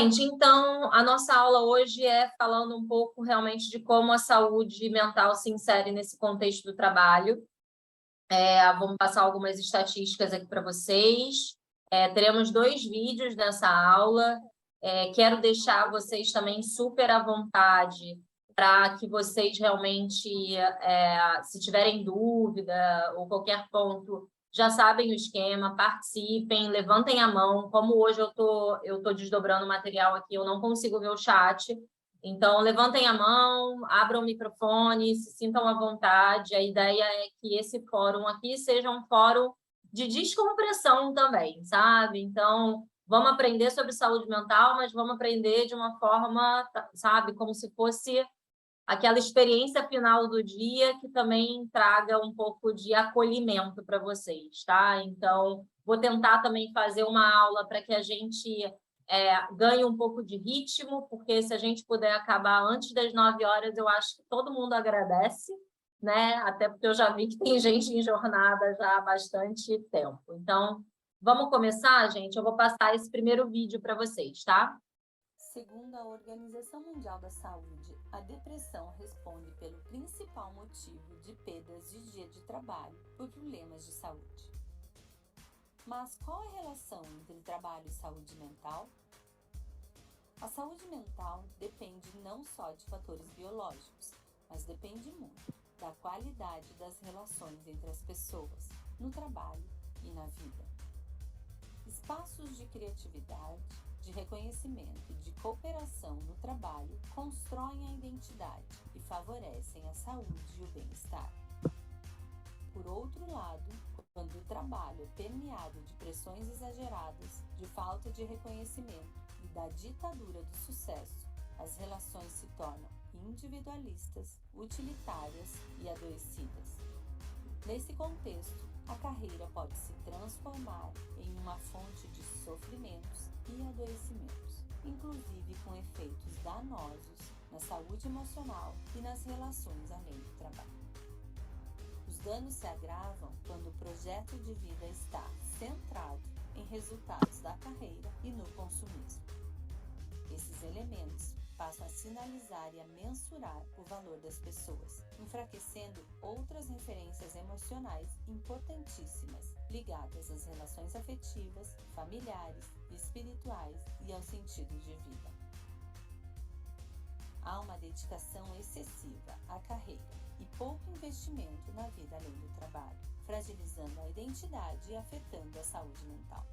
Gente, então a nossa aula hoje é falando um pouco realmente de como a saúde mental se insere nesse contexto do trabalho. Vamos passar algumas estatísticas aqui para vocês. Teremos 2 vídeos nessa aula. Quero deixar vocês também super à vontade para que vocês realmente, se tiverem dúvida ou qualquer ponto, já sabem o esquema, participem, levantem a mão. Como hoje eu tô desdobrando o material aqui, eu não consigo ver o chat. Então, levantem a mão, abram o microfone, se sintam à vontade. A ideia é que esse fórum aqui seja um fórum de descompressão também, sabe? Então, vamos aprender sobre saúde mental, mas vamos aprender de uma forma, sabe, como se fosse aquela experiência final do dia que também traga um pouco de acolhimento para vocês, tá? Então, vou tentar também fazer uma aula para que a gente ganhe um pouco de ritmo, porque se a gente puder acabar antes das 9 horas, eu acho que todo mundo agradece, né? Até porque eu já vi que tem gente em jornada já há bastante tempo. Então, vamos começar, gente? Eu vou passar esse primeiro vídeo para vocês, tá? Segundo a Organização Mundial da Saúde, a depressão responde pelo principal motivo de perdas de dia de trabalho por problemas de saúde. Mas qual a relação entre trabalho e saúde mental? A saúde mental depende não só de fatores biológicos, mas depende muito da qualidade das relações entre as pessoas, no trabalho e na vida. Espaços de criatividade, de reconhecimento e de cooperação no trabalho constroem a identidade e favorecem a saúde e o bem-estar. Por outro lado, quando o trabalho é permeado de pressões exageradas, de falta de reconhecimento e da ditadura do sucesso, as relações se tornam individualistas, utilitárias e adoecidas. Nesse contexto, a carreira pode se transformar em uma fonte de sofrimentos e adoecimentos, inclusive com efeitos danosos na saúde emocional e nas relações além do trabalho. Os danos se agravam quando o projeto de vida está centrado em resultados da carreira e no consumismo. Esses elementos passam a sinalizar e a mensurar o valor das pessoas, enfraquecendo outras referências emocionais importantíssimas ligadas às relações afetivas, familiares, espirituais e ao sentido de vida. Há uma dedicação excessiva à carreira e pouco investimento na vida além do trabalho, fragilizando a identidade e afetando a saúde mental.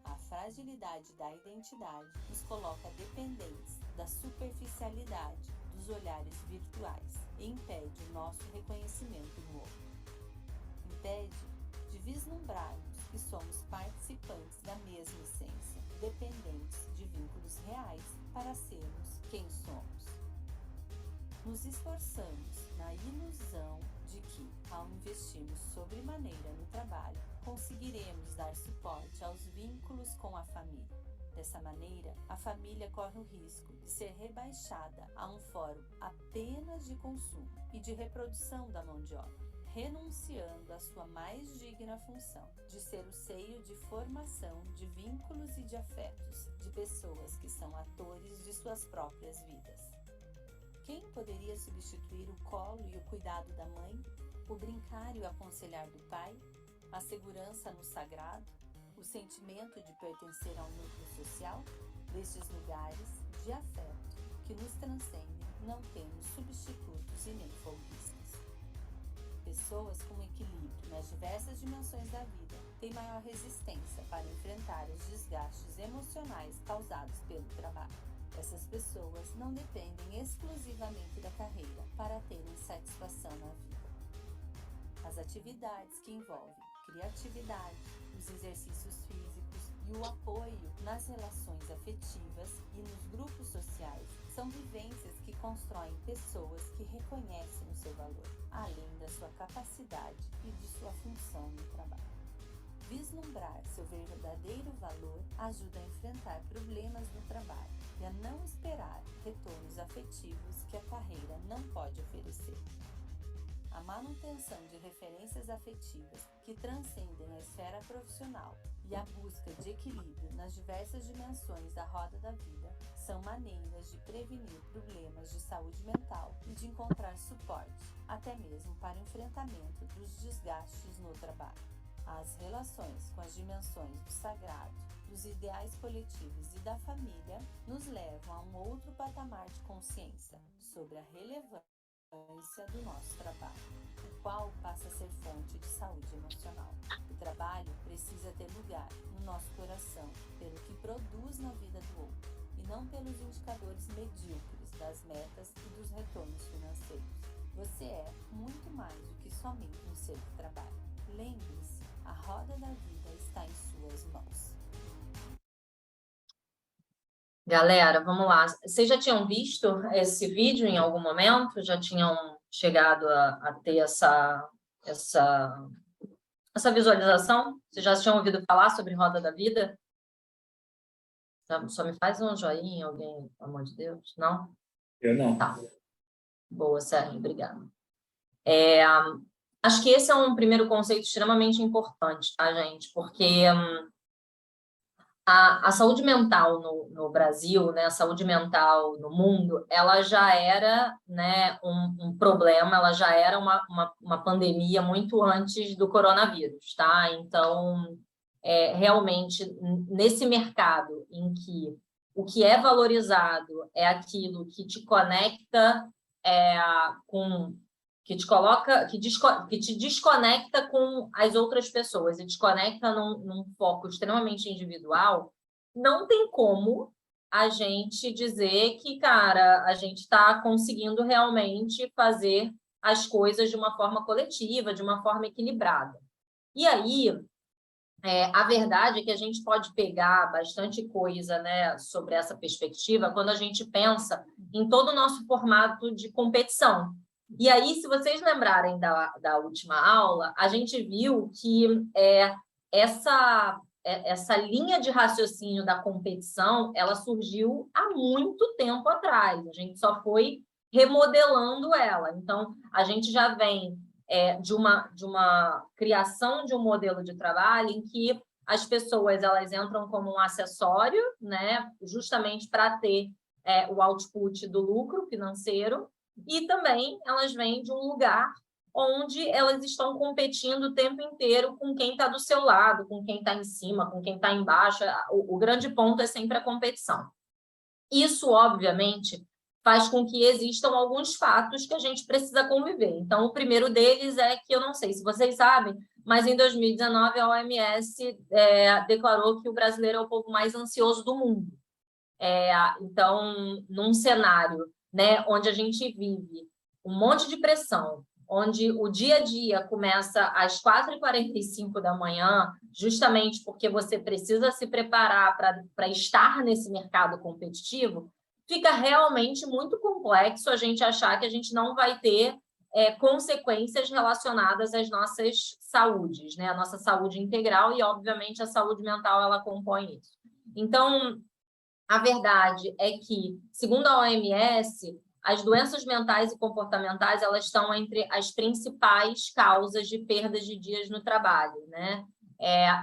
A fragilidade da identidade nos coloca dependentes da superficialidade dos olhares virtuais e impede o nosso reconhecimento no outro. Impede de vislumbrarmos que somos participantes da mesma essência, dependentes de vínculos reais para sermos quem somos. Nos esforçamos na ilusão de que, ao investirmos sobremaneira no trabalho, conseguiremos dar suporte aos vínculos com a família. Dessa maneira, a família corre o risco de ser rebaixada a um fórum apenas de consumo e de reprodução da mão de obra, renunciando à sua mais digna função de ser o seio de formação de vínculos e de afetos de pessoas que são atores de suas próprias vidas. Quem poderia substituir o colo e o cuidado da mãe, o brincar e o aconselhar do pai, a segurança no sagrado, o sentimento de pertencer a um núcleo social? Destes lugares de afeto que nos transcendem, não temos substitutos e nem folguistas. Pessoas com equilíbrio nas diversas dimensões da vida têm maior resistência para enfrentar os desgastes emocionais causados pelo trabalho. Essas pessoas não dependem exclusivamente da carreira para terem satisfação na vida. As atividades que envolvem criatividade, os exercícios físicos e o apoio nas relações afetivas e nos grupos sociais são vivências que constroem pessoas que reconhecem o seu valor, além da sua capacidade e de sua função no trabalho. Vislumbrar seu verdadeiro valor ajuda a enfrentar problemas no trabalho e a não esperar retornos afetivos que a carreira não pode oferecer. A manutenção de referências afetivas que transcendem a esfera profissional e a busca de equilíbrio nas diversas dimensões da roda da vida são maneiras de prevenir problemas de saúde mental e de encontrar suporte, até mesmo para o enfrentamento dos desgastes no trabalho. As relações com as dimensões do sagrado, dos ideais coletivos e da família nos levam a um outro patamar de consciência sobre a relevância do nosso trabalho, o qual passa a ser fonte de saúde emocional. O trabalho precisa ter lugar no nosso coração pelo que produz na vida do outro e não pelos indicadores medíocres das metas e dos retornos financeiros. Você é muito mais do que somente um ser que trabalha. Lembre-se, a roda da vida está em suas mãos. Galera, vamos lá. Vocês já tinham visto esse vídeo em algum momento? Já tinham chegado a ter essa visualização? Vocês já tinham ouvido falar sobre Roda da Vida? Só me faz um joinha, alguém, pelo amor de Deus. Não? Eu não. Tá. Boa, Sérgio, obrigada. Acho que esse é um primeiro conceito extremamente importante, tá, gente? Porque a saúde mental no Brasil, né, a saúde mental no mundo, ela já era, né, um problema, ela já era uma pandemia muito antes do coronavírus, tá? Então, realmente, nesse mercado em que o que é valorizado é aquilo que te conecta que te desconecta com as outras pessoas e te conecta num foco extremamente individual, não tem como a gente dizer que, cara, a gente está conseguindo realmente fazer as coisas de uma forma coletiva, de uma forma equilibrada. E aí, a verdade é que a gente pode pegar bastante coisa, né, sobre essa perspectiva quando a gente pensa em todo o nosso formato de competição. E aí, se vocês lembrarem da última aula, a gente viu que essa linha de raciocínio da competição, ela surgiu há muito tempo atrás. A gente só foi remodelando ela. Então, a gente já vem de uma criação de um modelo de trabalho em que as pessoas elas entram como um acessório, né, justamente para ter o output do lucro financeiro, e também elas vêm de um lugar onde elas estão competindo o tempo inteiro com quem está do seu lado, com quem está em cima, com quem está embaixo. O grande ponto é sempre a competição. Isso, obviamente, faz com que existam alguns fatos que a gente precisa conviver. Então, o primeiro deles é que, eu não sei se vocês sabem, mas em 2019 a OMS declarou que o brasileiro é o povo mais ansioso do mundo. Então, num cenário, né, onde a gente vive um monte de pressão, onde o dia a dia começa às 4h45 da manhã, justamente porque você precisa se preparar para estar nesse mercado competitivo, fica realmente muito complexo a gente achar que a gente não vai ter consequências relacionadas às nossas saúdes, né? A nossa saúde integral e, obviamente, a saúde mental, ela compõe isso. Então, a verdade é que, segundo a OMS, as doenças mentais e comportamentais elas estão entre as principais causas de perdas de dias no trabalho, né?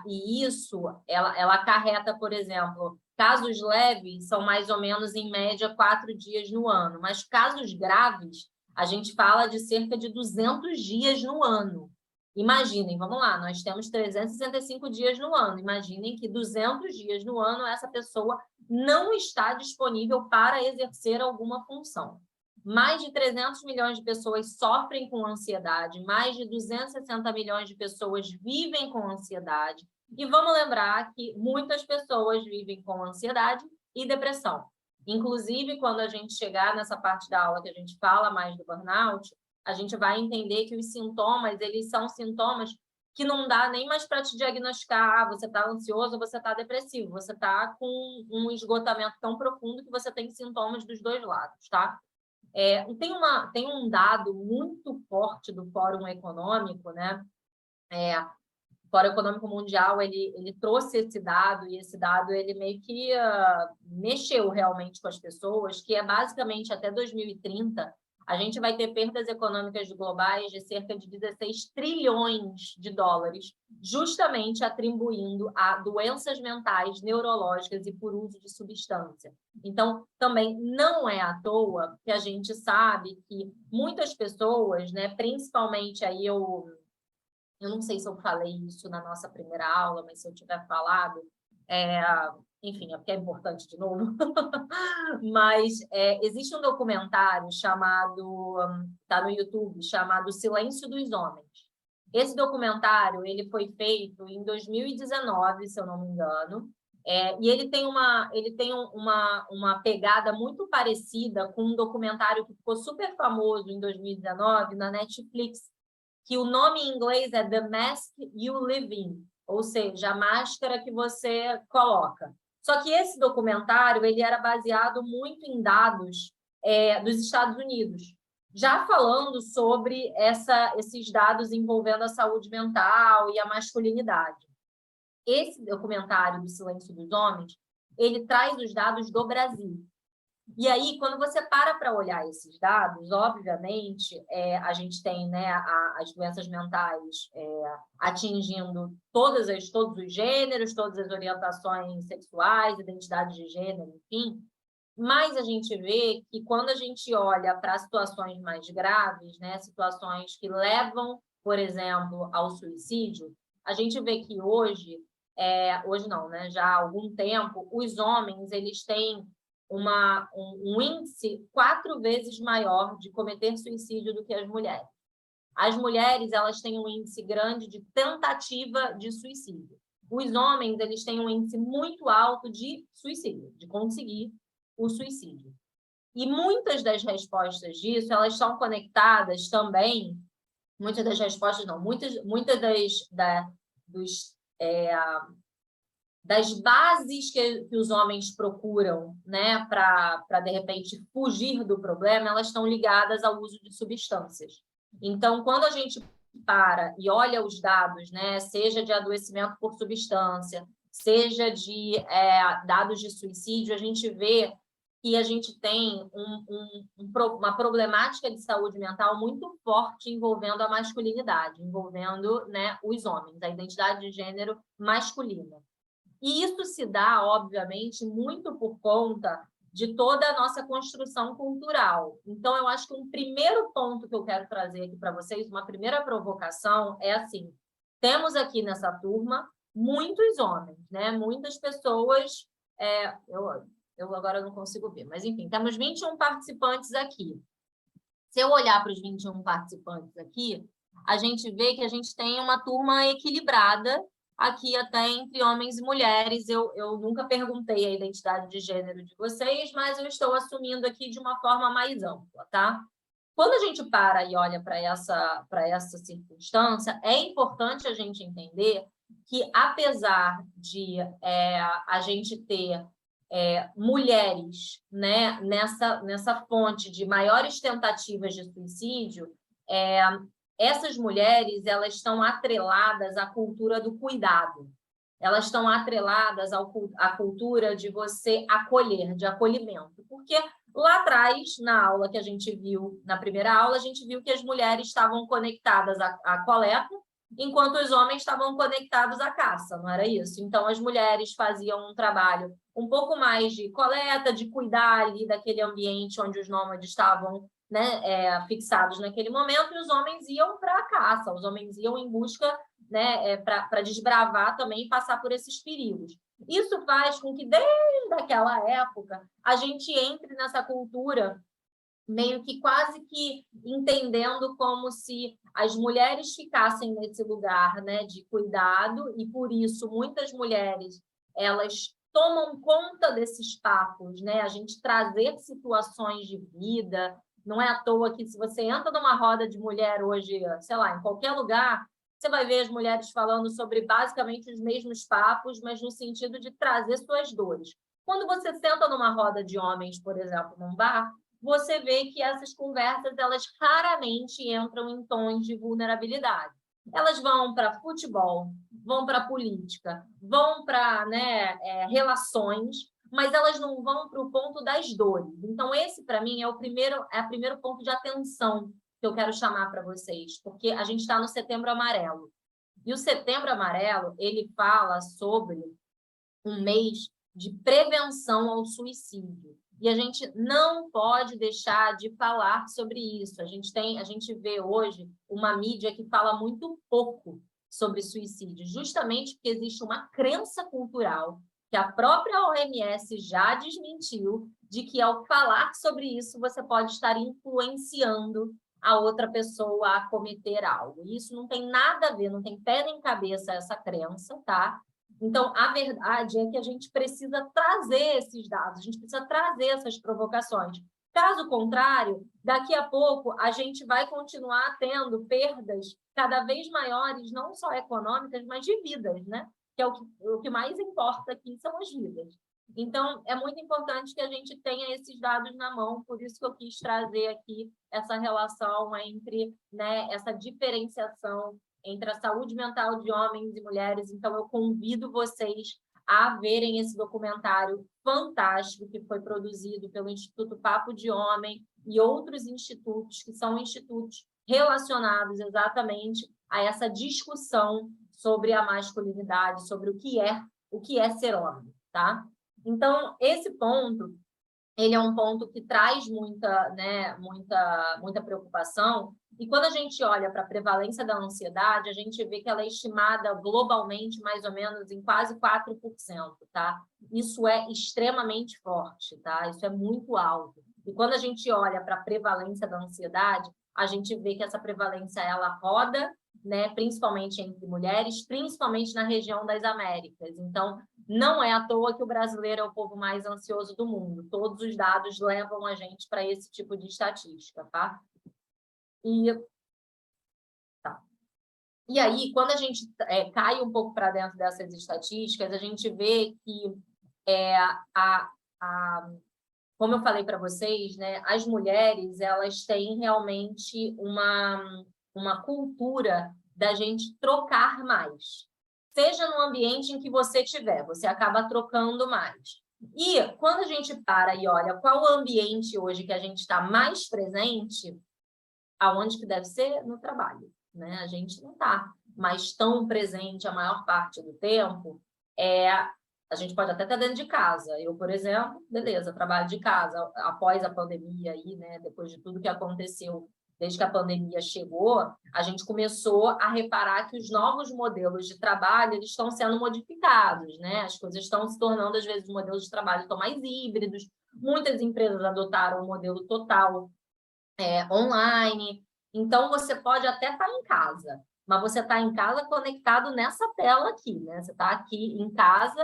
E isso, ela acarreta, por exemplo, casos leves são mais ou menos, em média, 4 dias no ano, mas casos graves, a gente fala de cerca de 200 dias no ano. Imaginem, vamos lá, nós temos 365 dias no ano. Imaginem que 200 dias no ano essa pessoa não está disponível para exercer alguma função. Mais de 300 milhões de pessoas sofrem com ansiedade, mais de 260 milhões de pessoas vivem com ansiedade. E vamos lembrar que muitas pessoas vivem com ansiedade e depressão. Inclusive, quando a gente chegar nessa parte da aula que a gente fala mais do burnout, a gente vai entender que os sintomas, eles são sintomas que não dá nem mais para te diagnosticar, você está ansioso ou você está depressivo, você está com um esgotamento tão profundo que você tem sintomas dos dois lados, tá? Tem um dado muito forte do Fórum Econômico, né? O Fórum Econômico Mundial, ele trouxe esse dado, e esse dado ele meio que mexeu realmente com as pessoas, que é basicamente até 2030, a gente vai ter perdas econômicas globais de cerca de 16 trilhões de dólares, justamente atribuindo a doenças mentais, neurológicas e por uso de substância. Então, também não é à toa que a gente sabe que muitas pessoas, né, principalmente aí eu não sei se eu falei isso na nossa primeira aula, mas se eu tiver falado, enfim, é porque é importante de novo. Mas existe um documentário chamado, está no YouTube, chamado Silêncio dos Homens. Esse documentário ele foi feito em 2019, se eu não me engano, e ele tem uma pegada muito parecida com um documentário que ficou super famoso em 2019 na Netflix, que o nome em inglês é The Mask You Live In, ou seja, a máscara que você coloca. Só que esse documentário ele era baseado muito em dados dos Estados Unidos, já falando sobre esses dados envolvendo a saúde mental e a masculinidade. Esse documentário do Silêncio dos Homens, ele traz os dados do Brasil. E aí, quando você para olhar esses dados, obviamente, a gente tem, né, as doenças mentais atingindo todos os gêneros, todas as orientações sexuais, identidade de gênero, enfim. Mas a gente vê que quando a gente olha para situações mais graves, né, situações que levam, por exemplo, ao suicídio, a gente vê que hoje não, né, já há algum tempo, os homens eles têm um índice 4 vezes maior de cometer suicídio do que as mulheres. As mulheres elas têm um índice grande de tentativa de suicídio. Os homens eles têm um índice muito alto de suicídio, de conseguir o suicídio. E muitas das respostas disso elas estão conectadas também, muitas das respostas não, muitas das bases que os homens procuram, né, para de repente fugir do problema, elas estão ligadas ao uso de substâncias. Então, quando a gente para e olha os dados, né, seja de adoecimento por substância, seja de dados de suicídio, a gente vê que a gente tem uma problemática de saúde mental muito forte envolvendo a masculinidade, envolvendo, né, os homens, a identidade de gênero masculina. E isso se dá, obviamente, muito por conta de toda a nossa construção cultural. Então, eu acho que um primeiro ponto que eu quero trazer aqui para vocês, uma primeira provocação, é assim: temos aqui nessa turma muitos homens, né? Muitas pessoas. Eu agora não consigo ver, mas enfim, temos 21 participantes aqui. Se eu olhar para os 21 participantes aqui, a gente vê que a gente tem uma turma equilibrada aqui até entre homens e mulheres. Eu nunca perguntei a identidade de gênero de vocês, mas eu estou assumindo aqui de uma forma mais ampla, tá? Quando a gente para e olha para essa circunstância, é importante a gente entender que, apesar de a gente ter mulheres, né, nessa fonte de maiores tentativas de suicídio, essas mulheres elas estão atreladas à cultura do cuidado. Elas estão atreladas à cultura de você acolher, de acolhimento. Porque lá atrás, na aula que a gente viu, na primeira aula, a gente viu que as mulheres estavam conectadas à coleta, enquanto os homens estavam conectados à caça, não era isso? Então, as mulheres faziam um trabalho um pouco mais de coleta, de cuidar ali daquele ambiente onde os nômades estavam, né, fixados naquele momento, e os homens iam para a caça, os homens iam em busca, né, para desbravar também e passar por esses perigos. Isso faz com que, desde aquela época, a gente entre nessa cultura meio que quase que entendendo como se as mulheres ficassem nesse lugar, né, de cuidado, e por isso muitas mulheres elas tomam conta desses papos, né? A gente trazer situações de vida. Não é à toa que se você entra numa roda de mulher hoje, sei lá, em qualquer lugar, você vai ver as mulheres falando sobre basicamente os mesmos papos, mas no sentido de trazer suas dores. Quando você senta numa roda de homens, por exemplo, num bar, você vê que essas conversas elas raramente entram em tons de vulnerabilidade. Elas vão para futebol, vão para política, vão para, né, relações, mas elas não vão para o ponto das dores. Então, esse, para mim, é o primeiro ponto de atenção que eu quero chamar para vocês, porque a gente está no Setembro Amarelo. E o Setembro Amarelo, ele fala sobre um mês de prevenção ao suicídio. E a gente não pode deixar de falar sobre isso. A gente vê hoje uma mídia que fala muito pouco sobre suicídio, justamente porque existe uma crença cultural que a própria OMS já desmentiu, de que ao falar sobre isso, você pode estar influenciando a outra pessoa a cometer algo. E isso não tem nada a ver, não tem pé nem cabeça essa crença, tá? Então, a verdade é que a gente precisa trazer esses dados, a gente precisa trazer essas provocações. Caso contrário, daqui a pouco a gente vai continuar tendo perdas cada vez maiores, não só econômicas, mas de vidas, né? Que é o que mais importa aqui são as vidas. Então, é muito importante que a gente tenha esses dados na mão, por isso que eu quis trazer aqui essa relação entre, né, essa diferenciação entre a saúde mental de homens e mulheres. Então, eu convido vocês a verem esse documentário fantástico que foi produzido pelo Instituto Papo de Homem e outros institutos, que são institutos relacionados exatamente a essa discussão sobre a masculinidade, sobre o que é ser homem, tá? Então, esse ponto, ele é um ponto que traz muita preocupação. E quando a gente olha para a prevalência da ansiedade, a gente vê que ela é estimada globalmente mais ou menos em quase 4%, tá? Isso é extremamente forte, tá? Isso é muito alto. E quando a gente olha para a prevalência da ansiedade, a gente vê que essa prevalência ela roda, né, principalmente entre mulheres, principalmente na região das Américas. Então, não é à toa que o brasileiro é o povo mais ansioso do mundo. Todos os dados levam a gente para esse tipo de estatística, tá? E aí, quando a gente cai um pouco para dentro dessas estatísticas, a gente vê que, como eu falei para vocês, né, as mulheres elas têm realmente uma cultura da gente trocar mais. Seja no ambiente em que você estiver, você acaba trocando mais. E quando a gente para e olha qual o ambiente hoje que a gente está mais presente, aonde que deve ser? No trabalho, né? A gente não está mais tão presente a maior parte do tempo. A gente pode até estar dentro de casa. Eu, por exemplo, beleza, trabalho de casa. Após a pandemia, aí, né, depois de tudo que aconteceu, desde que a pandemia chegou, a gente começou a reparar que os novos modelos de trabalho eles estão sendo modificados, né? As coisas estão se tornando, às vezes, os modelos de trabalho estão mais híbridos. Muitas empresas adotaram o modelo total online. Então, você pode até estar em casa, mas você está em casa conectado nessa tela aqui, né? Você está aqui em casa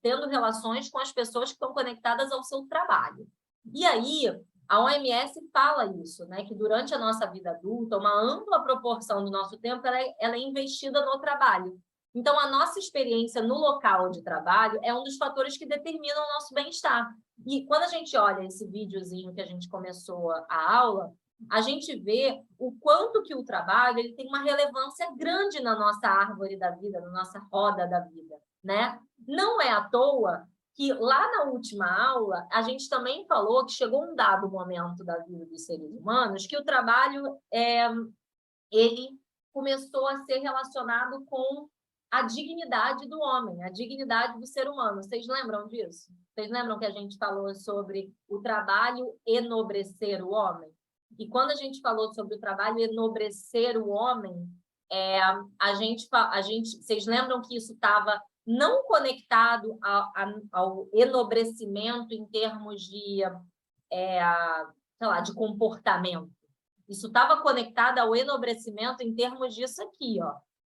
tendo relações com as pessoas que estão conectadas ao seu trabalho. E aí, a OMS fala isso, né? Que durante a nossa vida adulta, uma ampla proporção do nosso tempo ela é investida no trabalho. Então, a nossa experiência no local de trabalho é um dos fatores que determinam o nosso bem-estar. E quando a gente olha esse videozinho que a gente começou a aula, a gente vê o quanto que o trabalho ele tem uma relevância grande na nossa árvore da vida, na nossa roda da vida, né? Não é à toa que lá na última aula a gente também falou que chegou um dado momento da vida dos seres humanos que o trabalho ele começou a ser relacionado com a dignidade do homem, a dignidade do ser humano. Vocês lembram disso? Vocês lembram que a gente falou sobre o trabalho enobrecer o homem? E quando a gente falou sobre o trabalho enobrecer o homem, vocês lembram que isso estava não conectado ao enobrecimento em termos de, sei lá, de comportamento. Isso estava conectado ao enobrecimento em termos disso aqui, ó,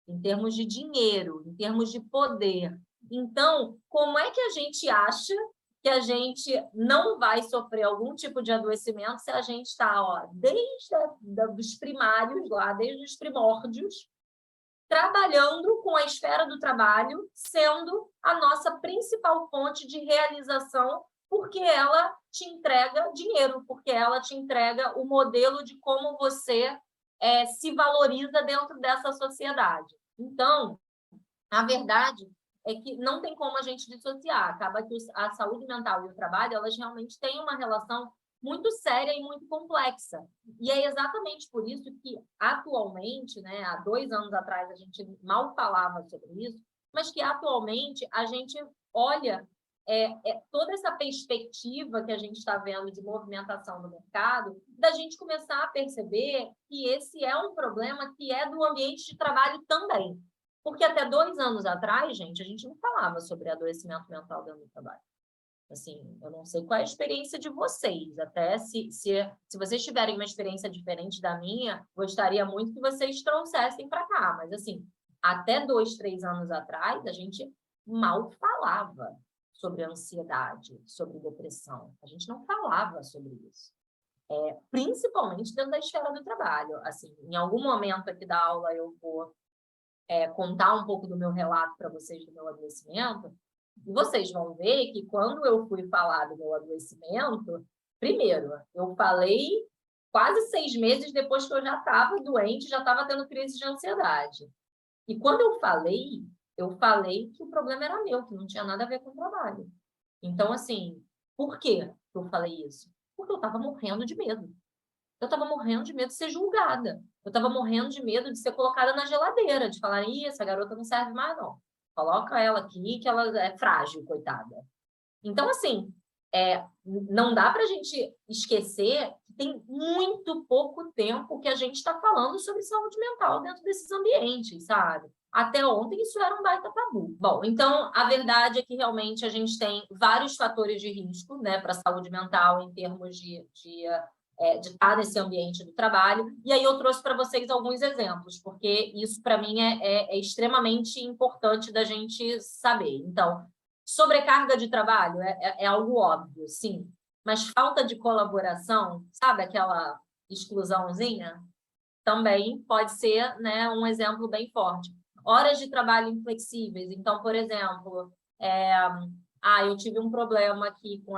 em termos de dinheiro, em termos de poder. Então, como é que a gente acha que a gente não vai sofrer algum tipo de adoecimento se a gente está, desde os primários, lá, desde os primórdios, trabalhando com a esfera do trabalho, sendo a nossa principal fonte de realização, porque ela te entrega dinheiro, porque ela te entrega o modelo de como você se valoriza dentro dessa sociedade. Então, a verdade é que não tem como a gente dissociar. Acaba que a saúde mental e o trabalho, elas realmente têm uma relação muito séria e muito complexa. E é exatamente por isso que, atualmente, né, há 2 anos atrás, a gente mal falava sobre isso, mas que, atualmente, a gente olha toda essa perspectiva que a gente está vendo de movimentação no mercado, da gente começar a perceber que esse é um problema que é do ambiente de trabalho também. Porque até 2 anos atrás, gente, a gente não falava sobre adoecimento mental dentro do trabalho. Assim, eu não sei qual é a experiência de vocês, até se vocês tiverem uma experiência diferente da minha, gostaria muito que vocês trouxessem para cá, mas assim, até 2, 3 anos atrás, a gente mal falava sobre ansiedade, sobre depressão, a gente não falava sobre isso, principalmente dentro da esfera do trabalho. Assim, em algum momento aqui da aula eu vou contar um pouco do meu relato para vocês do meu adoecimento, e vocês vão ver que quando eu fui falar do meu adoecimento, primeiro, eu falei quase 6 meses depois que eu já estava doente, já estava tendo crise de ansiedade. E quando eu falei que o problema era meu, que não tinha nada a ver com o trabalho. Então, assim, por que eu falei isso? Porque eu estava morrendo de medo. Eu estava morrendo de medo de ser julgada. Eu estava morrendo de medo de ser colocada na geladeira, de falar, essa garota não serve mais, não. Coloca ela aqui, que ela é frágil, coitada. Então, assim, não dá para a gente esquecer que tem muito pouco tempo que a gente está falando sobre saúde mental dentro desses ambientes, sabe? Até ontem isso era um baita tabu. Bom, então, a verdade é que realmente a gente tem vários fatores de risco, né, para a saúde mental em termos de estar nesse ambiente do trabalho. E aí eu trouxe para vocês alguns exemplos, porque isso, para mim, é extremamente importante da gente saber. Então, sobrecarga de trabalho é algo óbvio, sim, mas falta de colaboração, sabe aquela exclusãozinha? Também pode ser, né, um exemplo bem forte. Horas de trabalho inflexíveis. Então, por exemplo, eu tive um problema aqui com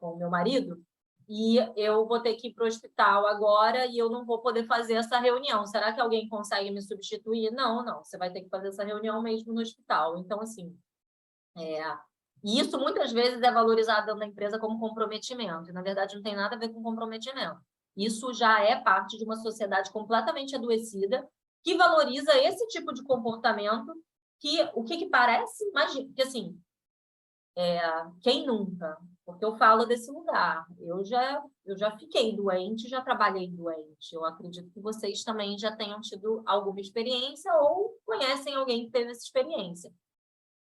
com o meu marido, e eu vou ter que ir para o hospital agora e eu não vou poder fazer essa reunião. Será que alguém consegue me substituir? Não, você vai ter que fazer essa reunião mesmo no hospital. Então, assim, e isso muitas vezes é valorizado dentro da empresa como comprometimento, e na verdade não tem nada a ver com comprometimento. Isso já é parte de uma sociedade completamente adoecida que valoriza esse tipo de comportamento, que o que parece, imagina, que assim, quem nunca? Porque eu falo desse lugar. Eu já fiquei doente, já trabalhei doente. Eu acredito que vocês também já tenham tido alguma experiência ou conhecem alguém que teve essa experiência.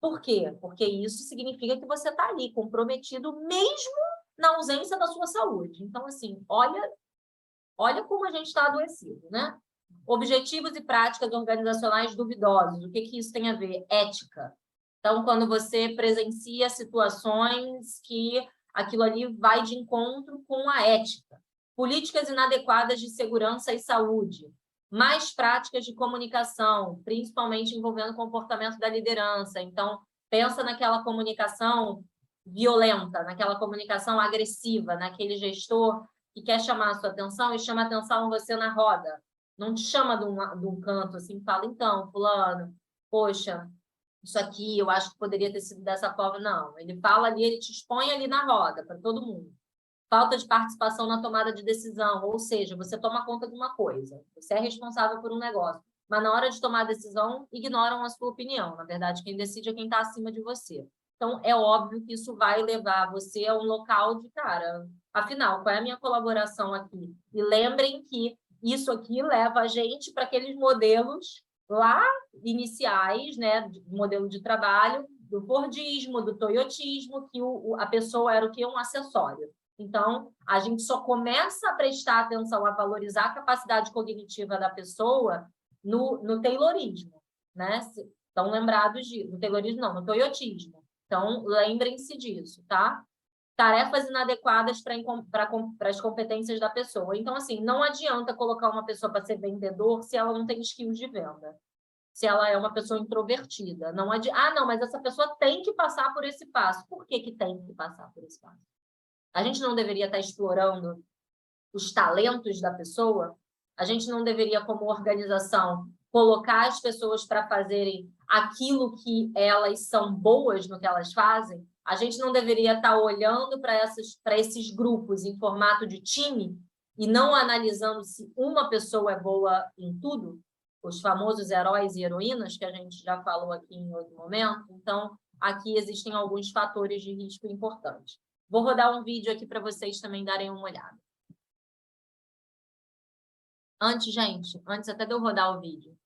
Por quê? Porque isso significa que você está ali comprometido mesmo na ausência da sua saúde. Então, assim, olha como a gente está adoecido, né? Objetivos e práticas organizacionais duvidosos. O que isso tem a ver? Ética. Então, quando você presencia situações que aquilo ali vai de encontro com a ética. Políticas inadequadas de segurança e saúde. Mais práticas de comunicação, principalmente envolvendo o comportamento da liderança. Então, pensa naquela comunicação violenta, naquela comunicação agressiva, naquele gestor que quer chamar a sua atenção e chama a atenção você na roda. Não te chama de um canto assim, fala, então, fulano, poxa, isso aqui eu acho que poderia ter sido dessa forma. Não, ele fala ali, ele te expõe ali na roda, para todo mundo. Falta de participação na tomada de decisão, ou seja, você toma conta de uma coisa, você é responsável por um negócio, mas na hora de tomar a decisão, ignoram a sua opinião. Na verdade, quem decide é quem está acima de você. Então, é óbvio que isso vai levar você a um local de, cara, afinal, qual é a minha colaboração aqui? E lembrem que isso aqui leva a gente para aqueles modelos lá iniciais, né, do modelo de trabalho, do Fordismo, do Toyotismo, que a pessoa era o quê? Um acessório. Então, a gente só começa a prestar atenção, a valorizar a capacidade cognitiva da pessoa no Taylorismo, né? Estão lembrados disso? No Taylorismo, não, no Toyotismo. Então, lembrem-se disso, tá? Tarefas inadequadas para as competências da pessoa. Então, assim, não adianta colocar uma pessoa para ser vendedor se ela não tem skills de venda. Se ela é uma pessoa introvertida. Não, mas essa pessoa tem que passar por esse passo. Por que tem que passar por esse passo? A gente não deveria estar explorando os talentos da pessoa? A gente não deveria, como organização, colocar as pessoas para fazerem aquilo que elas são boas no que elas fazem, a gente não deveria estar olhando para esses grupos em formato de time e não analisando se uma pessoa é boa em tudo, os famosos heróis e heroínas, que a gente já falou aqui em outro momento. Então, aqui existem alguns fatores de risco importantes. Vou rodar um vídeo aqui para vocês também darem uma olhada. Antes até de eu rodar o vídeo.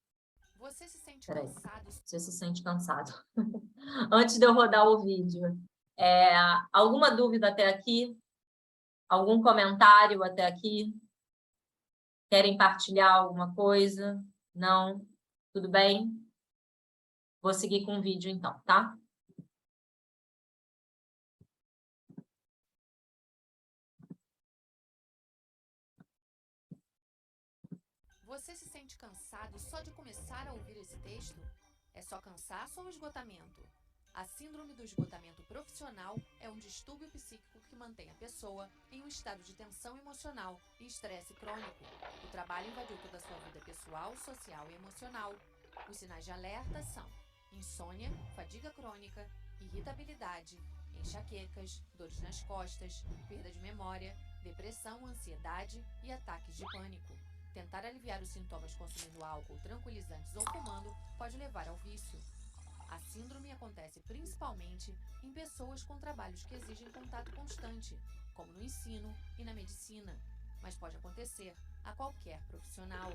Você se sente cansado? Você se sente cansado. Antes de eu rodar o vídeo. Alguma dúvida até aqui? Algum comentário até aqui? Querem partilhar alguma coisa? Não? Tudo bem? Vou seguir com o vídeo então, tá? Você se sente cansado só de começar a ouvir esse texto? É só cansaço ou esgotamento? A síndrome do esgotamento profissional é um distúrbio psíquico que mantém a pessoa em um estado de tensão emocional e estresse crônico. O trabalho invadiu toda a sua vida pessoal, social e emocional. Os sinais de alerta são insônia, fadiga crônica, irritabilidade, enxaquecas, dores nas costas, perda de memória, depressão, ansiedade e ataques de pânico. Tentar aliviar os sintomas consumindo álcool, tranquilizantes ou fumando pode levar ao vício. A síndrome acontece principalmente em pessoas com trabalhos que exigem contato constante, como no ensino e na medicina, mas pode acontecer a qualquer profissional.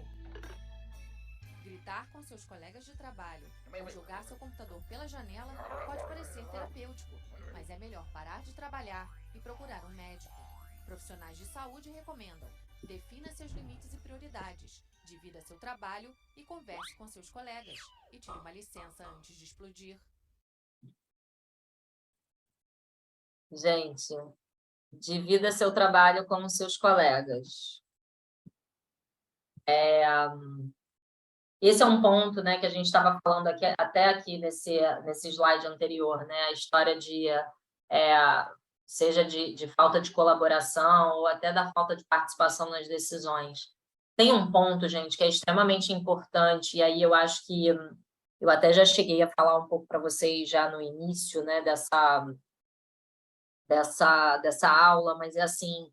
Gritar com seus colegas de trabalho ou jogar seu computador pela janela pode parecer terapêutico, mas é melhor parar de trabalhar e procurar um médico. Profissionais de saúde recomendam: defina seus limites e prioridades, divida seu trabalho e converse com seus colegas, e tire uma licença antes de explodir. Gente, divida seu trabalho com os seus colegas. Esse é um ponto, né, que a gente estava falando aqui, até aqui nesse slide anterior, né, a história seja de falta de colaboração ou até da falta de participação nas decisões. Tem um ponto, gente, que é extremamente importante, e aí eu acho que eu até já cheguei a falar um pouco para vocês já no início, né, dessa aula, mas é assim,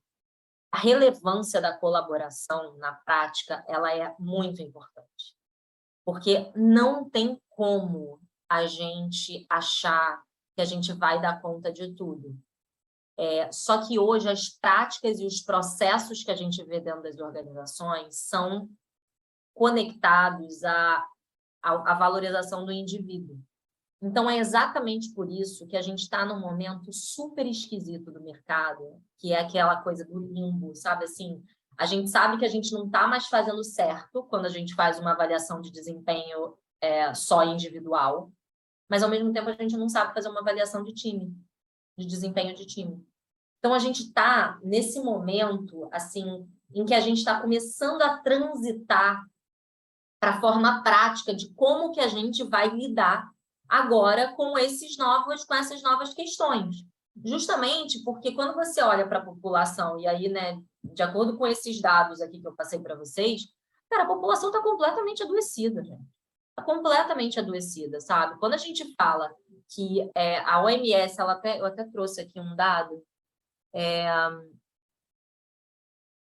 a relevância da colaboração na prática, ela é muito importante. Porque não tem como a gente achar que a gente vai dar conta de tudo. Só que hoje as práticas e os processos que a gente vê dentro das organizações são conectados à valorização do indivíduo. Então, é exatamente por isso que a gente está num momento super esquisito do mercado, que é aquela coisa do limbo, sabe? Assim, a gente sabe que a gente não está mais fazendo certo quando a gente faz uma avaliação de desempenho só individual, mas, ao mesmo tempo, a gente não sabe fazer uma avaliação de time, de desempenho de time. Então, a gente está nesse momento, assim, em que a gente está começando a transitar para a forma prática de como que a gente vai lidar agora com essas novas questões. Justamente porque quando você olha para a população, e aí, né, de acordo com esses dados aqui que eu passei para vocês, cara, a população está completamente adoecida, gente. Está completamente adoecida, sabe? Quando a gente fala que a OMS, eu até trouxe aqui um dado,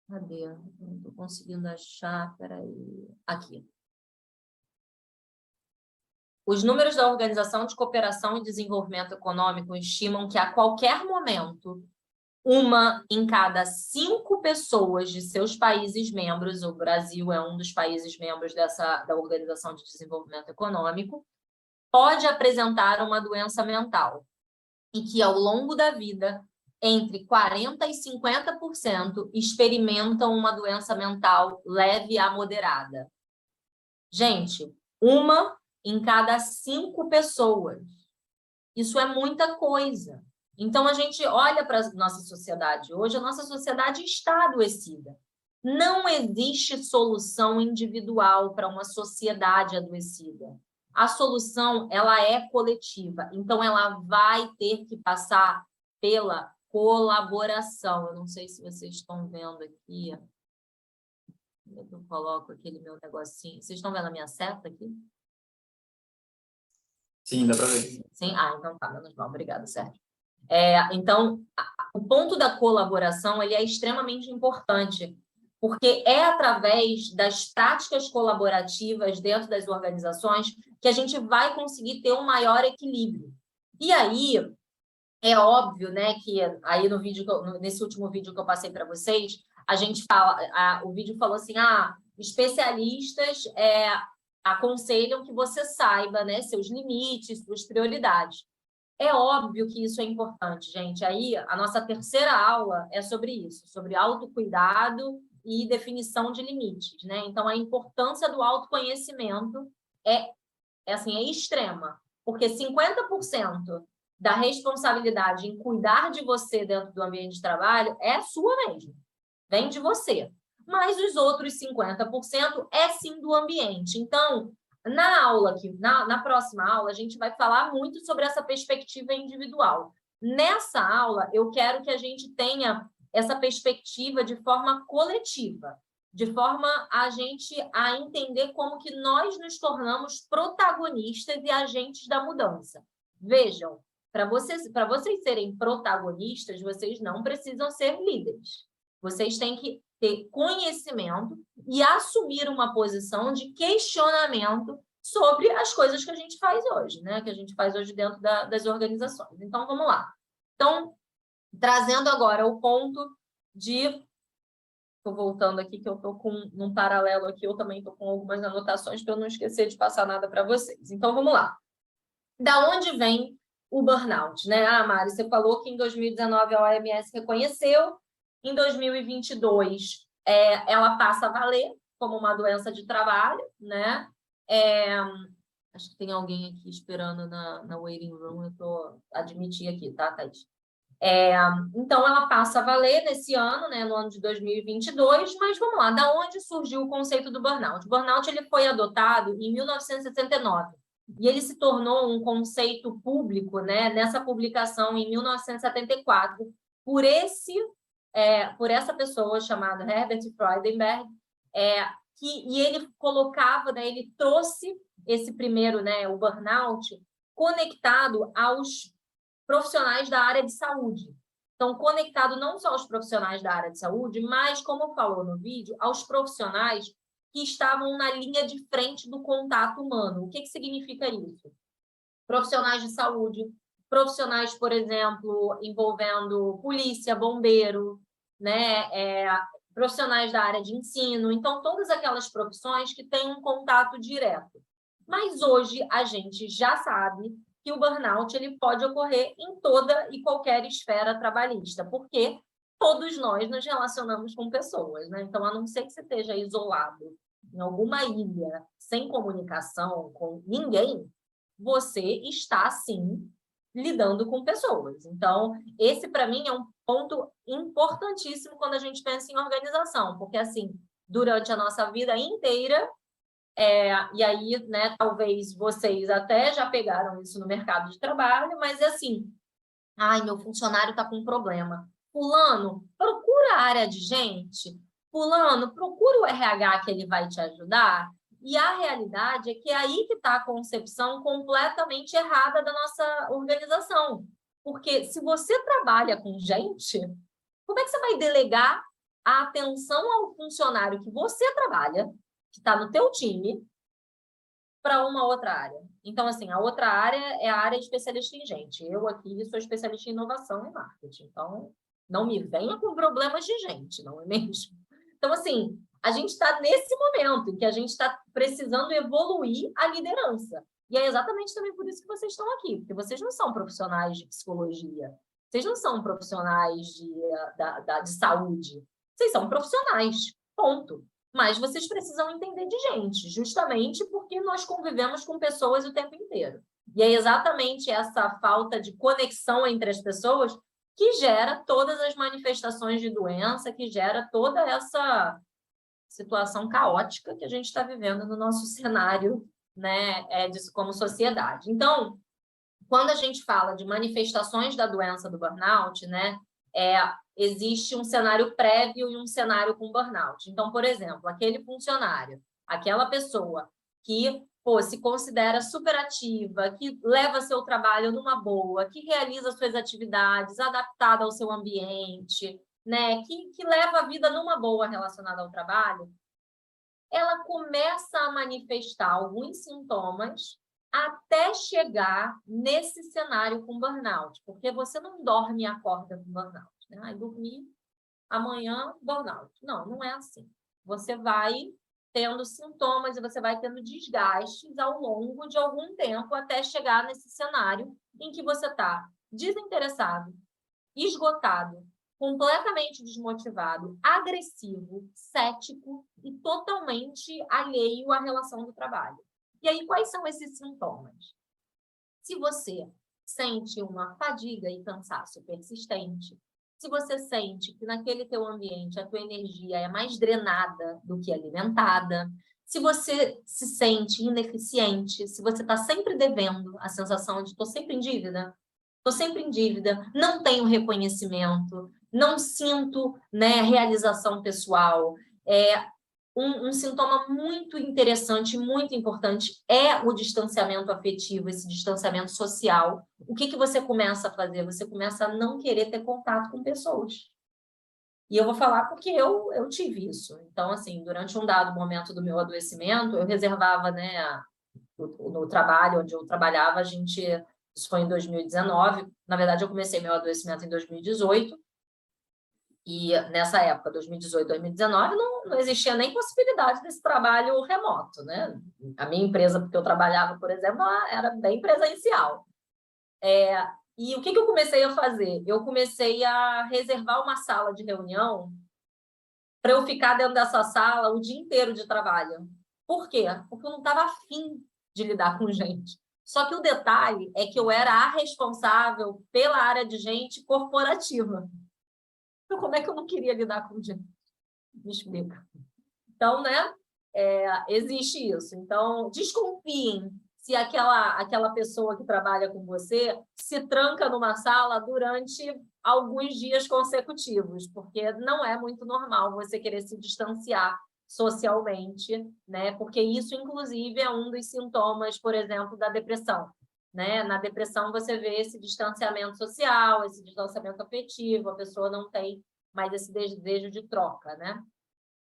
cadê? Não estou conseguindo achar, peraí. Aqui. Os números da Organização de Cooperação e Desenvolvimento Econômico estimam que, a qualquer momento, 1 em cada 5 pessoas de seus países membros, o Brasil é um dos países membros da Organização de Desenvolvimento Econômico, pode apresentar uma doença mental, e que, ao longo da vida, entre 40% e 50% experimentam uma doença mental leve a moderada. Gente, 1 em cada 5 pessoas. Isso é muita coisa. Então, a gente olha para a nossa sociedade hoje, a nossa sociedade está adoecida. Não existe solução individual para uma sociedade adoecida. A solução, ela é coletiva. Então, ela vai ter que passar pela colaboração. Eu não sei se vocês estão vendo aqui. Eu coloco aquele meu negocinho. Vocês estão vendo a minha seta aqui? Sim, dá para ver. Sim? Ah, então tá, menos mal. Obrigada, Sérgio. Então, o ponto da colaboração ele é extremamente importante, porque é através das práticas colaborativas dentro das organizações que a gente vai conseguir ter um maior equilíbrio. E aí, é óbvio, né, que aí no vídeo, nesse último vídeo que eu passei para vocês, a gente fala, o vídeo falou assim, especialistas aconselham que você saiba, né, seus limites, suas prioridades. É óbvio que isso é importante, gente. Aí, a nossa terceira aula é sobre isso, sobre autocuidado e definição de limites, né? Então, a importância do autoconhecimento é extrema, porque 50% da responsabilidade em cuidar de você dentro do ambiente de trabalho é sua mesmo, vem de você. Mas os outros 50% é sim do ambiente. Então, na aula aqui, na próxima aula, a gente vai falar muito sobre essa perspectiva individual. Nessa aula, eu quero que a gente tenha essa perspectiva de forma coletiva, de forma a gente a entender como que nós nos tornamos protagonistas e agentes da mudança. Vejam, para vocês serem protagonistas, vocês não precisam ser líderes. Vocês têm que ter conhecimento e assumir uma posição de questionamento sobre as coisas que a gente faz hoje, né? Que a gente faz hoje dentro das organizações. Então, vamos lá. Então, trazendo agora o ponto de... Estou voltando aqui, que eu estou com num paralelo aqui, eu também estou com algumas anotações para eu não esquecer de passar nada para vocês. Então, vamos lá. Da onde vem o burnout, né? Mari, você falou que em 2019 a OMS reconheceu, em 2022 ela passa a valer como uma doença de trabalho, né? Acho que tem alguém aqui esperando na waiting room, eu estou admitir aqui, tá, Thaís? Então, ela passa a valer nesse ano, né, no ano de 2022, mas vamos lá, da onde surgiu o conceito do burnout? O burnout ele foi adotado em 1969 e ele se tornou um conceito público, né, nessa publicação em 1974 por essa pessoa chamada Herbert Freudenberg, e ele colocava, né, ele trouxe esse primeiro, né, o burnout, conectado aos profissionais da área de saúde. Então, conectado não só aos profissionais da área de saúde, mas, como falou no vídeo, aos profissionais que estavam na linha de frente do contato humano. O que significa isso? Profissionais de saúde, profissionais, por exemplo, envolvendo polícia, bombeiro, né? Profissionais da área de ensino. Então, todas aquelas profissões que têm um contato direto. Mas hoje a gente já sabe que o burnout ele pode ocorrer em toda e qualquer esfera trabalhista, porque todos nós nos relacionamos com pessoas, né? Então, a não ser que você esteja isolado em alguma ilha, sem comunicação com ninguém, você está, sim, lidando com pessoas. Então, esse, para mim, é um ponto importantíssimo quando a gente pensa em organização, porque, assim, durante a nossa vida inteira, e aí, né, talvez vocês até já pegaram isso no mercado de trabalho, mas é assim, meu funcionário está com um problema. Fulano, procura a área de gente. Fulano, procura o RH que ele vai te ajudar. E a realidade é que é aí que está a concepção completamente errada da nossa organização. Porque se você trabalha com gente, como é que você vai delegar a atenção ao funcionário que você trabalha, que está no teu time, para uma outra área? Então, assim, a outra área é a área de especialista em gente. Eu aqui sou especialista em inovação e marketing. Então, não me venha com problemas de gente, não é mesmo? Então, assim, a gente está nesse momento em que a gente está precisando evoluir a liderança. E é exatamente também por isso que vocês estão aqui, porque vocês não são profissionais de psicologia, vocês não são profissionais de saúde, vocês são profissionais, ponto. Mas vocês precisam entender de gente, justamente porque nós convivemos com pessoas o tempo inteiro. E é exatamente essa falta de conexão entre as pessoas que gera todas as manifestações de doença, que gera toda essa situação caótica que a gente está vivendo no nosso cenário, né, como sociedade. Então, quando a gente fala de manifestações da doença do burnout, né, existe um cenário prévio e um cenário com burnout. Então, por exemplo, aquele funcionário, aquela pessoa que se considera superativa, que leva seu trabalho numa boa, que realiza suas atividades adaptada ao seu ambiente, né? Que leva a vida numa boa relacionada ao trabalho, ela começa a manifestar alguns sintomas até chegar nesse cenário com burnout, porque você não dorme e acorda com burnout, né? Dormir, amanhã, burnout. Não, não é assim. Você vai tendo sintomas e você vai tendo desgastes ao longo de algum tempo até chegar nesse cenário em que você está desinteressado, esgotado, completamente desmotivado, agressivo, cético e totalmente alheio à relação do trabalho. E aí, quais são esses sintomas? Se você sente uma fadiga e cansaço persistente, se você sente que naquele teu ambiente a tua energia é mais drenada do que alimentada, se você se sente ineficiente, se você está sempre devendo, a sensação de estou sempre em dívida, não tenho reconhecimento, não sinto, né, realização pessoal. Um sintoma muito interessante, muito importante, é o distanciamento afetivo, esse distanciamento social. O que você começa a fazer? Você começa a não querer ter contato com pessoas. E eu vou falar porque eu tive isso. Então, assim, durante um dado momento do meu adoecimento, eu reservava, né, no trabalho onde eu trabalhava, isso foi em 2019, na verdade eu comecei meu adoecimento em 2018, e nessa época, 2018, 2019, não existia nem possibilidade desse trabalho remoto, né? A minha empresa, porque eu trabalhava, por exemplo, era bem presencial. E o que eu comecei a fazer? Eu comecei a reservar uma sala de reunião para eu ficar dentro dessa sala o dia inteiro de trabalho. Por quê? Porque eu não estava afim de lidar com gente. Só que o detalhe é que eu era a responsável pela área de gente corporativa. Então, como é que eu não queria lidar com gente? Me explica. Então, né? Existe isso. Então, desconfiem se aquela pessoa que trabalha com você se tranca numa sala durante alguns dias consecutivos, porque não é muito normal você querer se distanciar socialmente, né? Porque isso, inclusive, é um dos sintomas, por exemplo, da depressão. Né? Na depressão, você vê esse distanciamento social, esse distanciamento afetivo, a pessoa não tem mais esse desejo de troca, né?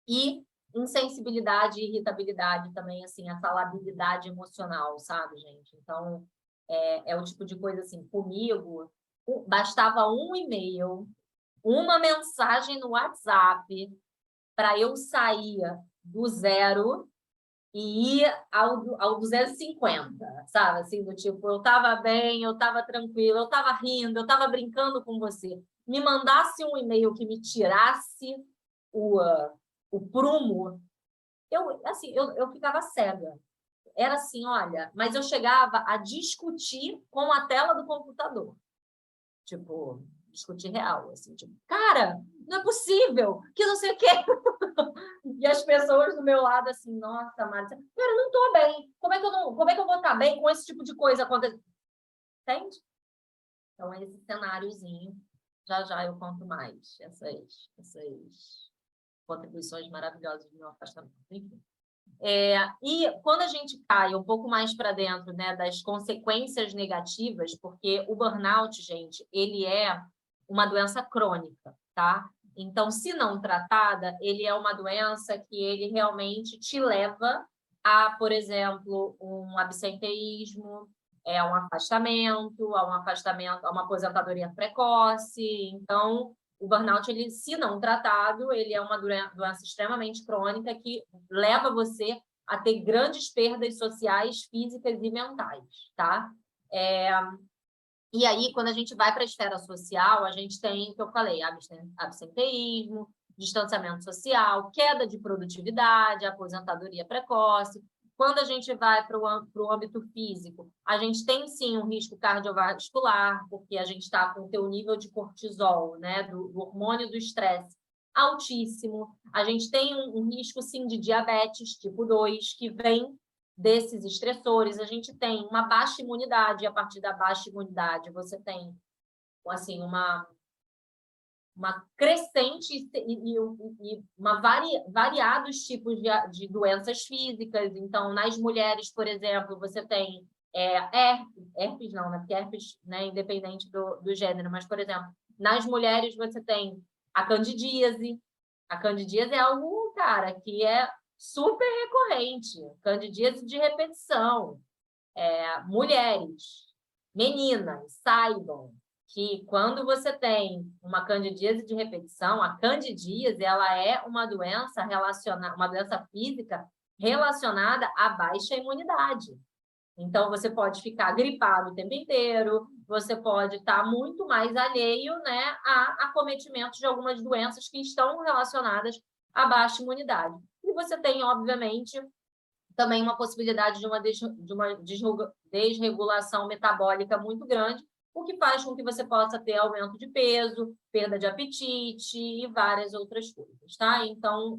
E insensibilidade e irritabilidade também, assim, essa labilidade emocional, sabe, gente? Então, é o tipo de coisa assim, comigo, bastava um e-mail, uma mensagem no WhatsApp para eu sair do 0 e ir ao 250, sabe? Assim, do tipo, eu estava bem, eu estava tranquila, eu estava rindo, eu estava brincando com você. Me mandasse um e-mail que me tirasse o prumo, eu ficava cega. Era assim, olha, mas eu chegava a discutir com a tela do computador. Tipo, discutir real, assim, tipo, cara, não é possível, que não sei o quê. E as pessoas do meu lado, assim, nossa, Márcia, cara, eu não tô bem. Como é que eu vou estar bem com esse tipo de coisa acontecendo? Entende? Então, esse cenáriozinho, já eu conto mais essas contribuições maravilhosas do meu afastamento. Enfim. E quando a gente cai um pouco mais para dentro, né, das consequências negativas, porque o burnout, gente, ele é uma doença crônica, tá? Então, se não tratada, ele é uma doença que ele realmente te leva a, por exemplo, um absenteísmo, a uma aposentadoria precoce. Então, o burnout, ele, se não tratado, ele é uma doença extremamente crônica que leva você a ter grandes perdas sociais, físicas e mentais, tá? E aí, quando a gente vai para a esfera social, a gente tem, o que eu falei, absenteísmo, distanciamento social, queda de produtividade, aposentadoria precoce. Quando a gente vai para o âmbito físico, a gente tem, sim, um risco cardiovascular, porque a gente está com o teu nível de cortisol, né, do hormônio do estresse, altíssimo. A gente tem um risco, sim, de diabetes tipo 2, que vem desses estressores. A gente tem uma baixa imunidade, e a partir da baixa imunidade você tem, assim, uma crescente e variados tipos de doenças físicas. Então, nas mulheres, por exemplo, você tem herpes não, né? Porque herpes, né, independente do gênero, mas, por exemplo, nas mulheres você tem a candidíase. A candidíase é algo, cara, que é super recorrente. Candidíase de repetição. Mulheres, meninas, saibam que quando você tem uma candidíase de repetição, a candidíase, ela é uma doença uma doença física relacionada à baixa imunidade. Então, você pode ficar gripado o tempo inteiro, você pode estar muito mais alheio, né, a acometimentos de algumas doenças que estão relacionadas à baixa imunidade. E você tem, obviamente, também uma possibilidade de uma desregulação metabólica muito grande, o que faz com que você possa ter aumento de peso, perda de apetite e várias outras coisas, tá? Então,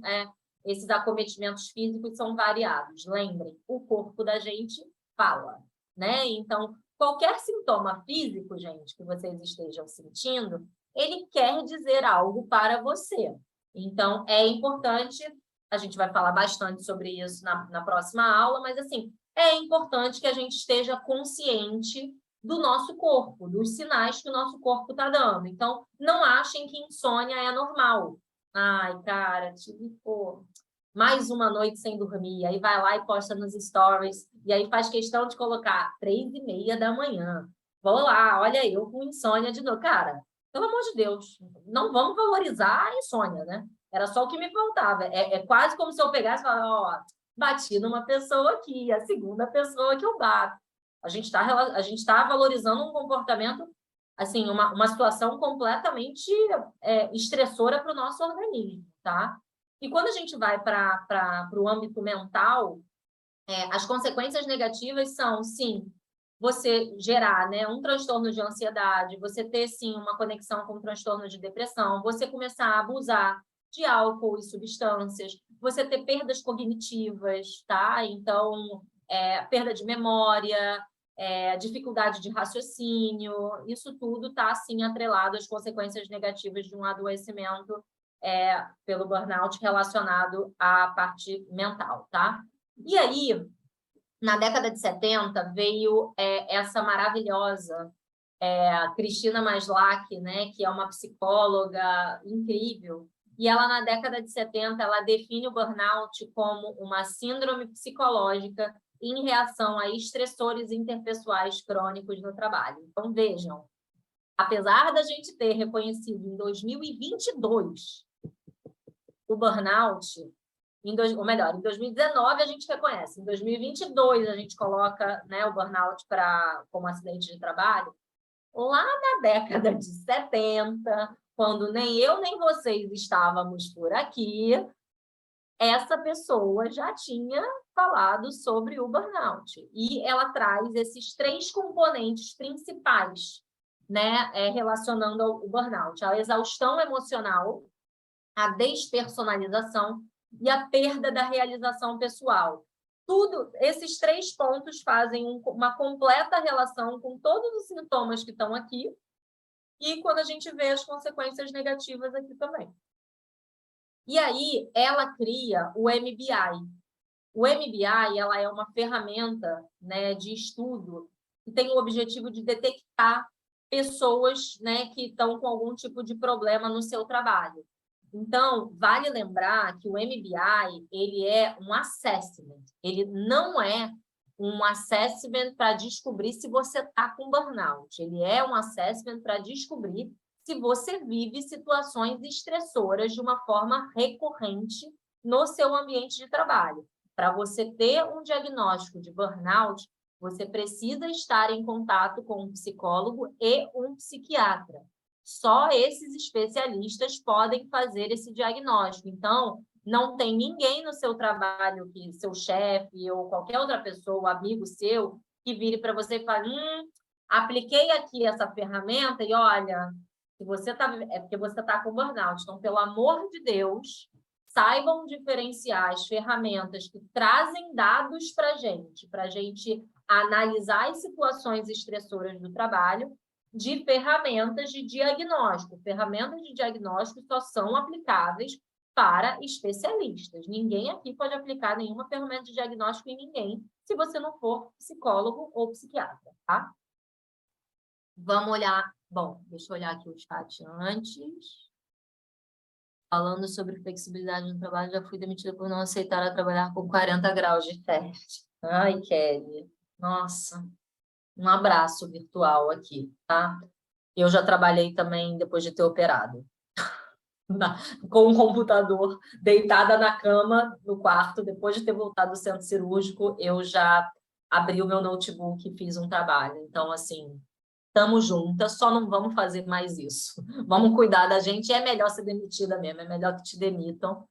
esses acometimentos físicos são variados. Lembrem, o corpo da gente fala, né? Então, qualquer sintoma físico, gente, que vocês estejam sentindo, ele quer dizer algo para você. Então, é importante, a gente vai falar bastante sobre isso na próxima aula, mas, assim, é importante que a gente esteja consciente do nosso corpo, dos sinais que o nosso corpo está dando. Então, não achem que insônia é normal. Ai, cara, mais uma noite sem dormir. Aí vai lá e posta nos stories. E aí faz questão de colocar 3h30 da manhã. Vou lá, olha eu com insônia de novo. Cara, pelo amor de Deus, não vamos valorizar a insônia, né? Era só o que me faltava. É quase como se eu pegasse e falasse, ó, bati numa pessoa aqui, a segunda pessoa que eu bato. A gente tá valorizando um comportamento, assim, uma situação completamente estressora para o nosso organismo, tá? E quando a gente vai para o âmbito mental, as consequências negativas são, sim, você gerar, né, um transtorno de ansiedade, você ter, sim, uma conexão com um transtorno de depressão, você começar a abusar de álcool e substâncias, você ter perdas cognitivas, tá? Então, perda de memória, dificuldade de raciocínio, isso tudo está, assim, atrelado às consequências negativas de um adoecimento pelo burnout relacionado à parte mental, tá? E aí, na década de 70, veio essa maravilhosa Cristina Maslach, né, que é uma psicóloga incrível, e ela, na década de 70, ela define o burnout como uma síndrome psicológica em reação a estressores interpessoais crônicos no trabalho. Então, vejam, apesar da gente ter reconhecido em 2022 o burnout, ou melhor, em 2019 a gente reconhece, em 2022 a gente coloca, né, o burnout como acidente de trabalho, lá na década de 70, quando nem eu nem vocês estávamos por aqui, essa pessoa já tinha falado sobre o burnout. E ela traz esses 3 componentes principais, né, relacionando ao burnout: a exaustão emocional, a despersonalização e a perda da realização pessoal. Tudo, esses 3 pontos fazem uma completa relação com todos os sintomas que estão aqui e quando a gente vê as consequências negativas aqui também. E aí, ela cria o MBI. O MBI, ela é uma ferramenta, né, de estudo que tem o objetivo de detectar pessoas, né, que estão com algum tipo de problema no seu trabalho. Então, vale lembrar que o MBI, ele é um assessment, ele não é um assessment para descobrir se você está com burnout, ele é um assessment para descobrir se você vive situações estressoras de uma forma recorrente no seu ambiente de trabalho. Para você ter um diagnóstico de burnout, você precisa estar em contato com um psicólogo e um psiquiatra. Só esses especialistas podem fazer esse diagnóstico. Então, não tem ninguém no seu trabalho, que seu chefe ou qualquer outra pessoa, amigo seu, que vire para você e fale, apliquei aqui essa ferramenta e olha, se você é porque você está com burnout. Então, pelo amor de Deus, saibam diferenciar as ferramentas que trazem dados para a gente analisar as situações estressoras do trabalho de ferramentas de diagnóstico. Ferramentas de diagnóstico só são aplicáveis para especialistas. Ninguém aqui pode aplicar nenhuma ferramenta de diagnóstico em ninguém, se você não for psicólogo ou psiquiatra, tá? Vamos olhar. Bom, deixa eu olhar aqui o chat antes. Falando sobre flexibilidade no trabalho, já fui demitida por não aceitar trabalhar com 40 graus de teste. Ai, Kelly. Nossa. Um abraço virtual aqui, tá? Eu já trabalhei também depois de ter operado. Com um computador, deitada na cama, no quarto, depois de ter voltado do centro cirúrgico, eu já abri o meu notebook e fiz um trabalho. Então, assim, estamos juntas, só não vamos fazer mais isso. Vamos cuidar da gente, é melhor ser demitida mesmo, é melhor que te demitam.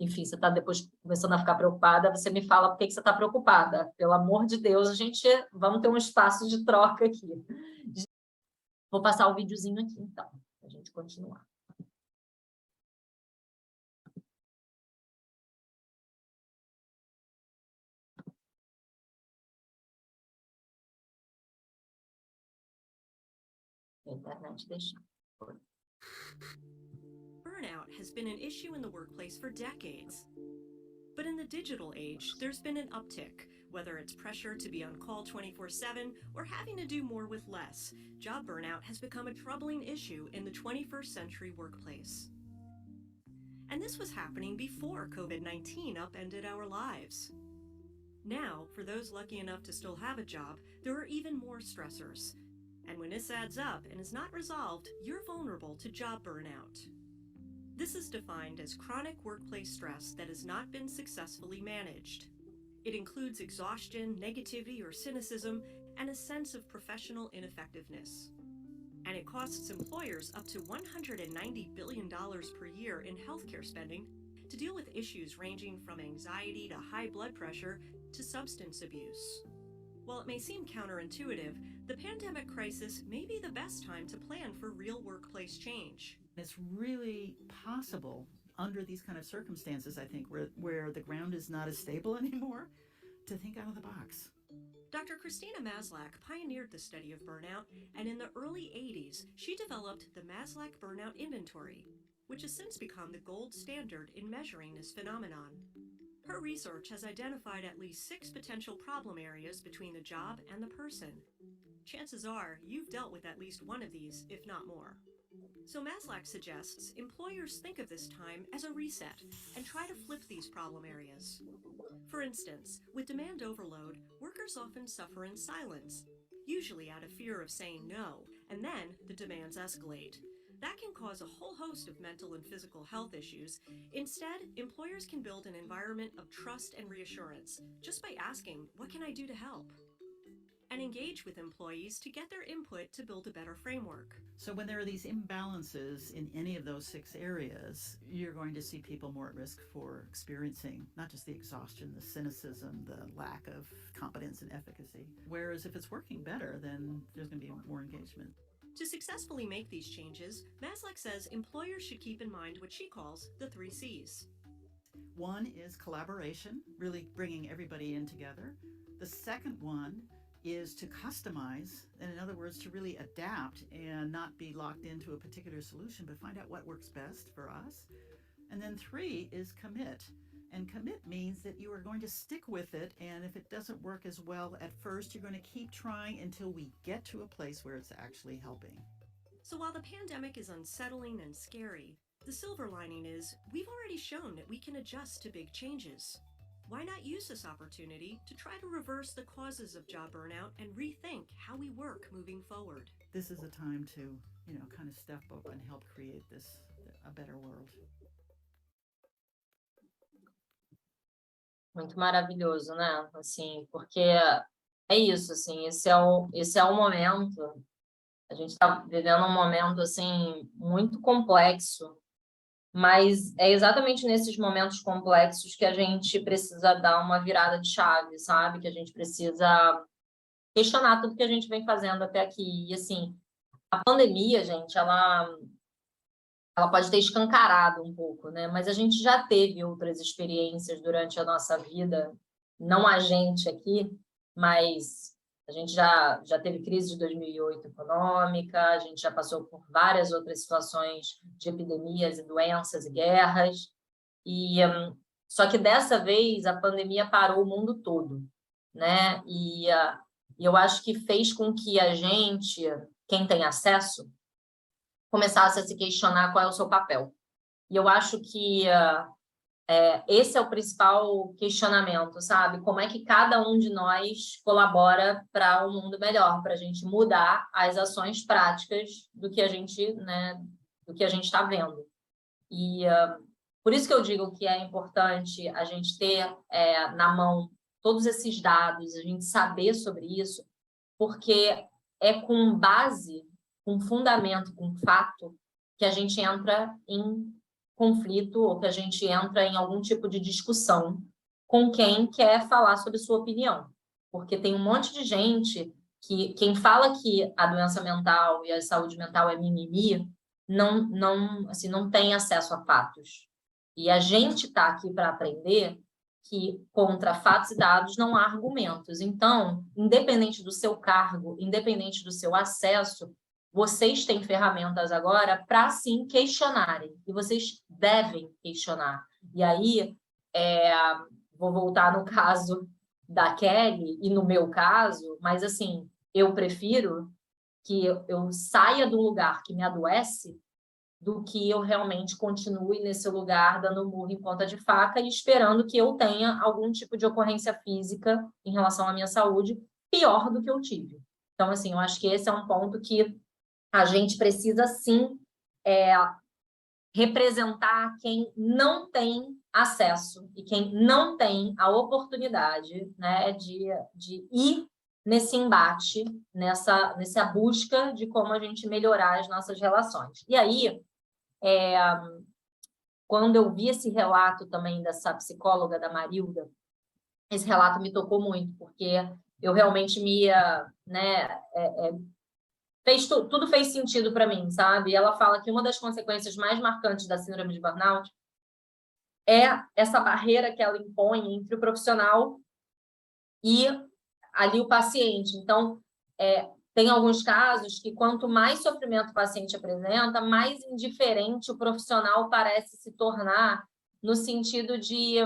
Enfim, você está depois começando a ficar preocupada, você me fala por que você está preocupada. Pelo amor de Deus, vamos ter um espaço de troca aqui. Vou passar o videozinho aqui, então, para a gente continuar. A internet deixa. Burnout has been an issue in the workplace for decades. But in the digital age, there's been an uptick, whether it's pressure to be on call 24/7 or having to do more with less. Job burnout has become a troubling issue in the 21st century workplace. And this was happening before COVID-19 upended our lives. Now, for those lucky enough to still have a job, there are even more stressors. And when this adds up and is not resolved, you're vulnerable to job burnout. This is defined as chronic workplace stress that has not been successfully managed. It includes exhaustion, negativity or cynicism, and a sense of professional ineffectiveness. And it costs employers up to $190 billion per year in healthcare spending to deal with issues ranging from anxiety to high blood pressure to substance abuse. While it may seem counterintuitive, the pandemic crisis may be the best time to plan for real workplace change. It's really possible under these kind of circumstances, I think, where the ground is not as stable anymore, to think out of the box. Dr. Christina Maslach pioneered the study of burnout, and in the early 80s, she developed the Maslach Burnout Inventory, which has since become the gold standard in measuring this phenomenon. Her research has identified at least 6 potential problem areas between the job and the person. Chances are you've dealt with at least one of these, if not more. So Maslach suggests employers think of this time as a reset and try to flip these problem areas. For instance, with demand overload, workers often suffer in silence, usually out of fear of saying no, and then the demands escalate. That can cause a whole host of mental and physical health issues. Instead, employers can build an environment of trust and reassurance just by asking, "What can I do to help?" and engage with employees to get their input to build a better framework. So when there are these imbalances in any of those 6 areas, you're going to see people more at risk for experiencing not just the exhaustion, the cynicism, the lack of competence and efficacy. Whereas if it's working better, then there's going to be more engagement. To successfully make these changes, Maslach says employers should keep in mind what she calls the 3 C's. One is collaboration, really bringing everybody in together. The second one is to customize, and in other words, to really adapt and not be locked into a particular solution, but find out what works best for us. And then 3 is commit. And commit means that you are going to stick with it, and if it doesn't work as well at first, you're going to keep trying until we get to a place where it's actually helping. So while the pandemic is unsettling and scary, the silver lining is we've already shown that we can adjust to big changes. Why not use this opportunity to try to reverse the causes of job burnout and rethink how we work moving forward? This is a time to, kind of step up and help create a better world. Muito maravilhoso, né? Assim, porque é isso, assim, esse é o momento. A gente está vivendo um momento, assim, muito complexo, mas é exatamente nesses momentos complexos que a gente precisa dar uma virada de chave, sabe? Que a gente precisa questionar tudo que a gente vem fazendo até aqui. E, assim, a pandemia, gente, ela pode ter escancarado um pouco, né? Mas a gente já teve outras experiências durante a nossa vida, não a gente aqui, mas A gente já teve crise de 2008 econômica, a gente já passou por várias outras situações de epidemias e doenças e guerras, só que dessa vez a pandemia parou o mundo todo, né? E eu acho que fez com que a gente, quem tem acesso, começasse a se questionar qual é o seu papel. E eu acho que esse é o principal questionamento, sabe? Como é que cada um de nós colabora para um mundo melhor, para a gente mudar as ações práticas do que a gente, né, do que a gente está vendo. E por isso que eu digo que é importante a gente ter na mão todos esses dados, a gente saber sobre isso, porque é com base, com fundamento, com fato, que a gente entra em conflito ou que a gente entra em algum tipo de discussão com quem quer falar sobre sua opinião. Porque tem um monte de gente que, quem fala que a doença mental e a saúde mental é mimimi, não tem acesso a fatos. E a gente está aqui para aprender que contra fatos e dados não há argumentos. Então, independente do seu cargo, independente do seu acesso, vocês têm ferramentas agora para, sim, questionarem. E vocês devem questionar. E aí, vou voltar no caso da Kelly e no meu caso, mas, assim, eu prefiro que eu saia do lugar que me adoece do que eu realmente continue nesse lugar dando murro em ponta de faca e esperando que eu tenha algum tipo de ocorrência física em relação à minha saúde pior do que eu tive. Então, assim, eu acho que esse é um ponto que a gente precisa, sim, representar quem não tem acesso e quem não tem a oportunidade, né, de ir nesse embate, nessa busca de como a gente melhorar as nossas relações. E aí, quando eu vi esse relato também dessa psicóloga, da Marilda, esse relato me tocou muito, porque eu realmente tudo fez sentido para mim, sabe? E ela fala que uma das consequências mais marcantes da síndrome de burnout é essa barreira que ela impõe entre o profissional e ali o paciente. Então, tem alguns casos que quanto mais sofrimento o paciente apresenta, mais indiferente o profissional parece se tornar, no sentido de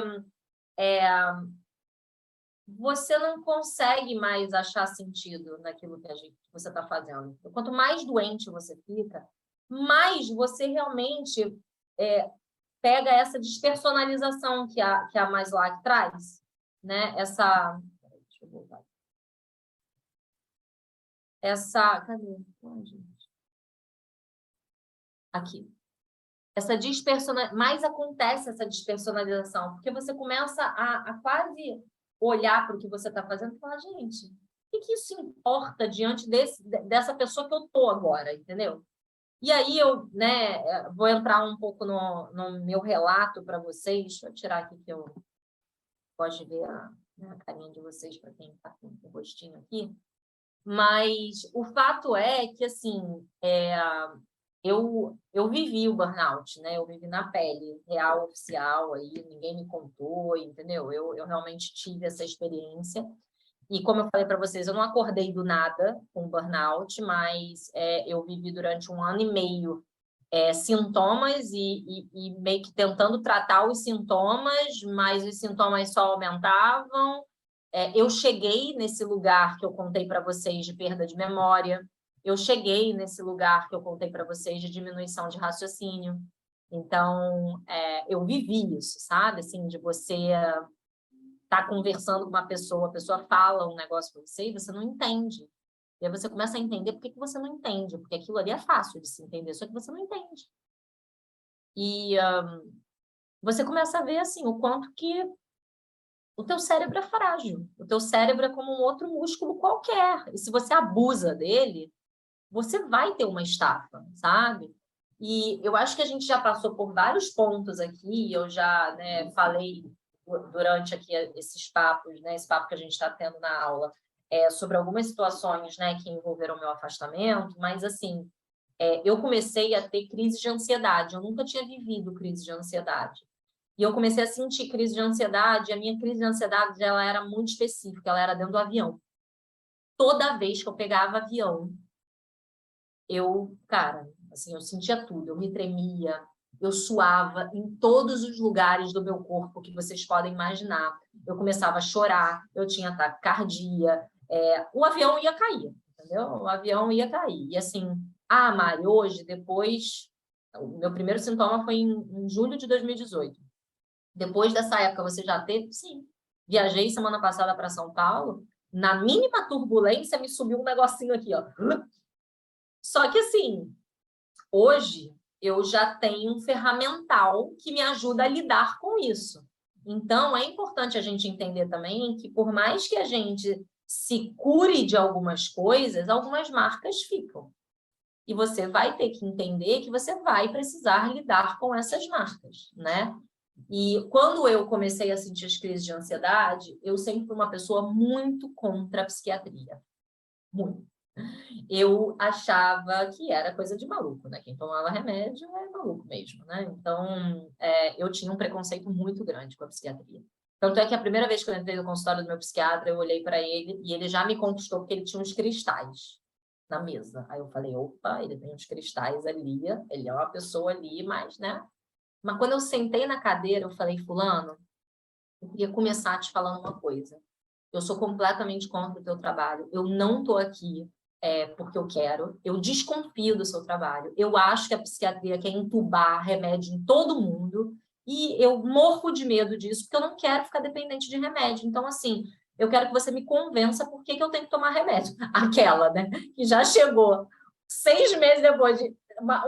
você não consegue mais achar sentido naquilo que você está fazendo. Quanto mais doente você fica, mais você realmente pega essa despersonalização que a Maslow traz, né? Deixa eu voltar. Cadê? Aqui. Mais acontece essa despersonalização, porque você começa a quase olhar para o que você está fazendo e falar, gente, o que isso importa diante dessa pessoa que eu estou agora, entendeu? E aí eu vou entrar um pouco no meu relato para vocês. Deixa eu tirar aqui que eu gosto de ver a carinha de vocês, para quem está com o rostinho aqui. Mas o fato é que, assim, eu vivi o burnout, né? Eu vivi na pele, real, oficial, aí ninguém me contou, entendeu? Eu realmente tive essa experiência. E como eu falei para vocês, eu não acordei do nada com burnout, mas eu vivi durante 1 ano e meio sintomas e meio que tentando tratar os sintomas, mas os sintomas só aumentavam. Eu cheguei nesse lugar que eu contei para vocês de perda de memória, eu cheguei nesse lugar que eu contei para vocês de diminuição de raciocínio. Então, eu vivi isso, sabe? Assim, de você estar conversando com uma pessoa, a pessoa fala um negócio para você e você não entende. E aí você começa a entender por que você não entende, porque aquilo ali é fácil de se entender, só que você não entende. E você começa a ver, assim, o quanto que o teu cérebro é frágil. O teu cérebro é como um outro músculo qualquer. E se você abusa dele, você vai ter uma estafa, sabe? E eu acho que a gente já passou por vários pontos aqui, eu já falei durante aqui esses papos, esse papo que a gente está tendo na aula, sobre algumas situações que envolveram o meu afastamento, mas, assim, eu comecei a ter crise de ansiedade. Eu nunca tinha vivido crise de ansiedade. E eu comecei a sentir crise de ansiedade, e a minha crise de ansiedade ela era muito específica, ela era dentro do avião. Toda vez que eu pegava avião, cara, assim, eu sentia tudo, eu me tremia, eu suava em todos os lugares do meu corpo que vocês podem imaginar. Eu começava a chorar, eu tinha taquicardia, o avião ia cair, entendeu? O avião ia cair. E assim, Mari, hoje, depois, o meu primeiro sintoma foi em julho de 2018. Depois dessa época, você já teve? Sim. Viajei semana passada para São Paulo, na mínima turbulência me subiu um negocinho aqui, ó. Só que assim, hoje eu já tenho um ferramental que me ajuda a lidar com isso. Então, é importante a gente entender também que por mais que a gente se cure de algumas coisas, algumas marcas ficam. E você vai ter que entender que você vai precisar lidar com essas marcas, né? E quando eu comecei a sentir as crises de ansiedade, eu sempre fui uma pessoa muito contra a psiquiatria. Muito. Eu achava que era coisa de maluco, né? Quem tomava remédio é maluco mesmo, né? Então, eu tinha um preconceito muito grande com a psiquiatria. Tanto é que a primeira vez que eu entrei no consultório do meu psiquiatra, eu olhei para ele e ele já me conquistou porque ele tinha uns cristais na mesa. Aí eu falei, opa, ele tem uns cristais ali, ele é uma pessoa ali, mas, né? Mas quando eu sentei na cadeira, eu falei, fulano, eu queria começar te falando uma coisa. Eu sou completamente contra o teu trabalho. Eu não estou aqui porque eu quero. Eu desconfio do seu trabalho. Eu acho que a psiquiatria quer entubar remédio em todo mundo. E eu morro de medo disso, porque eu não quero ficar dependente de remédio. Então, assim, eu quero que você me convença por que eu tenho que tomar remédio. Aquela, né? Que já chegou 6 meses depois de uma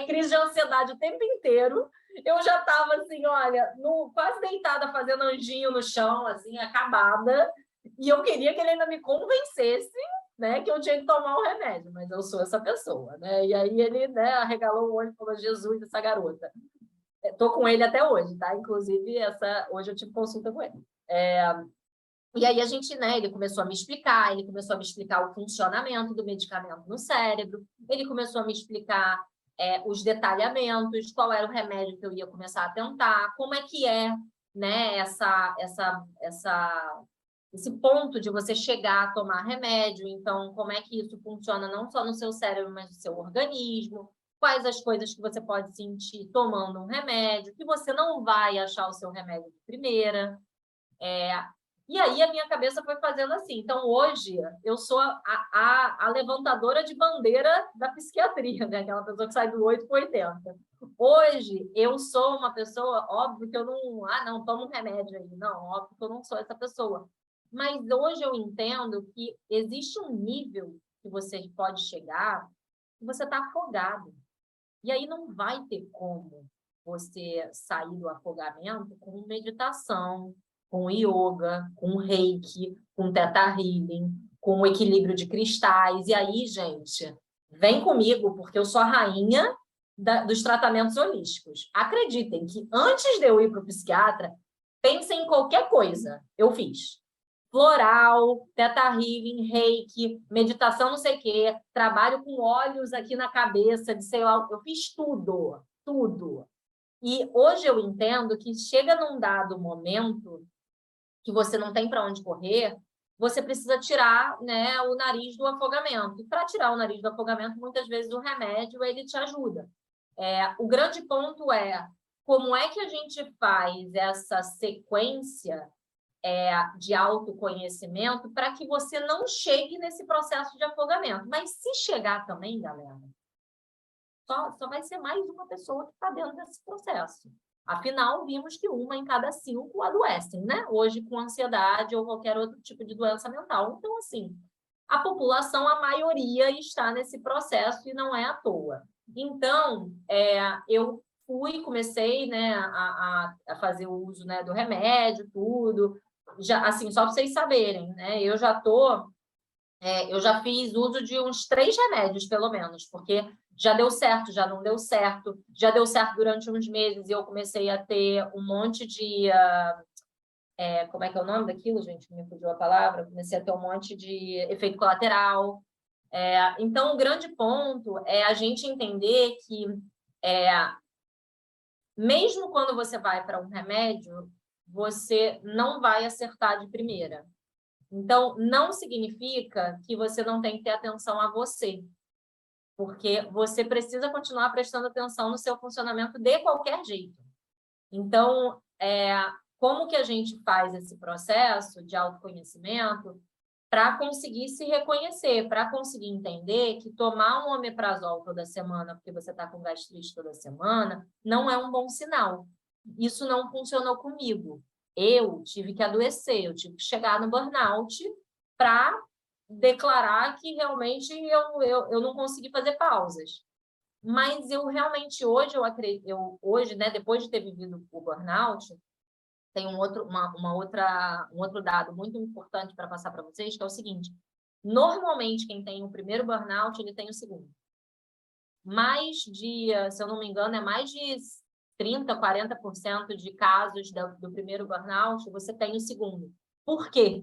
crise de ansiedade o tempo inteiro. Eu já estava assim, olha, quase deitada, fazendo anjinho no chão, assim, acabada. E eu queria que ele ainda me convencesse, né, que eu tinha que tomar o remédio. Mas eu sou essa pessoa, né? E aí ele, né, arregalou o olho e falou, Jesus, essa garota. Estou com ele até hoje, tá? Inclusive, hoje eu tive consulta com ele. E aí a gente, né, ele começou a me explicar o funcionamento do medicamento no cérebro, ele começou a me explicar os detalhamentos, qual era o remédio que eu ia começar a tentar, como é que né, esse ponto de você chegar a tomar remédio, então como é que isso funciona não só no seu cérebro, mas no seu organismo, quais as coisas que você pode sentir tomando um remédio, que você não vai achar o seu remédio de primeira. E aí a minha cabeça foi fazendo assim. Então, hoje, eu sou a levantadora de bandeira da psiquiatria, né? Aquela pessoa que sai do 8 para 80. Hoje, eu sou uma pessoa, óbvio que eu não tomo remédio aí. Não, óbvio que eu não sou essa pessoa. Mas hoje eu entendo que existe um nível que você pode chegar que você está afogado. E aí não vai ter como você sair do afogamento com meditação, com yoga, com reiki, com theta healing, com equilíbrio de cristais. E aí, gente, vem comigo, porque eu sou a rainha dos tratamentos holísticos. Acreditem que antes de eu ir para o psiquiatra, pensem em qualquer coisa. Eu fiz floral, theta healing, reiki, meditação não sei o quê, trabalho com óleos aqui na cabeça, de sei lá, eu fiz tudo, tudo. E hoje eu entendo que chega num dado momento que você não tem para onde correr, você precisa tirar, né, o nariz do afogamento. E para tirar o nariz do afogamento, muitas vezes o remédio ele te ajuda. O grande ponto é como é que a gente faz essa sequência de autoconhecimento para que você não chegue nesse processo de afogamento. Mas se chegar também, galera, só vai ser mais uma pessoa que está dentro desse processo. Afinal, vimos que 1 em cada 5 adoecem, né? Hoje com ansiedade ou qualquer outro tipo de doença mental. Então, assim, a população, a maioria está nesse processo e não é à toa. Então, eu comecei, né, a fazer o uso, né, do remédio, tudo. Já, assim, só para vocês saberem, né? Eu já fiz uso de uns 3 remédios, pelo menos, porque já deu certo, já não deu certo, já deu certo durante uns meses e eu comecei a ter um monte de... como é que é o nome daquilo, gente? Me fugiu a palavra. Comecei a ter um monte de efeito colateral. Então, o grande ponto é a gente entender que mesmo quando você vai para um remédio, você não vai acertar de primeira. Então, não significa que você não tem que ter atenção a você, porque você precisa continuar prestando atenção no seu funcionamento de qualquer jeito. Então, como que a gente faz esse processo de autoconhecimento para conseguir se reconhecer, para conseguir entender que tomar um omeprazol toda semana, porque você está com gastrite toda semana, não é um bom sinal. Isso não funcionou comigo. Eu tive que adoecer, eu tive que chegar no burnout para declarar que realmente eu não consegui fazer pausas. Mas eu realmente hoje, hoje, né, depois de ter vivido o burnout, tem um outro dado muito importante para passar para vocês, que é o seguinte: normalmente quem tem o primeiro burnout, ele tem o segundo. Se eu não me engano, é mais de 30%, 40% de casos do primeiro burnout, você tem o segundo. Por quê?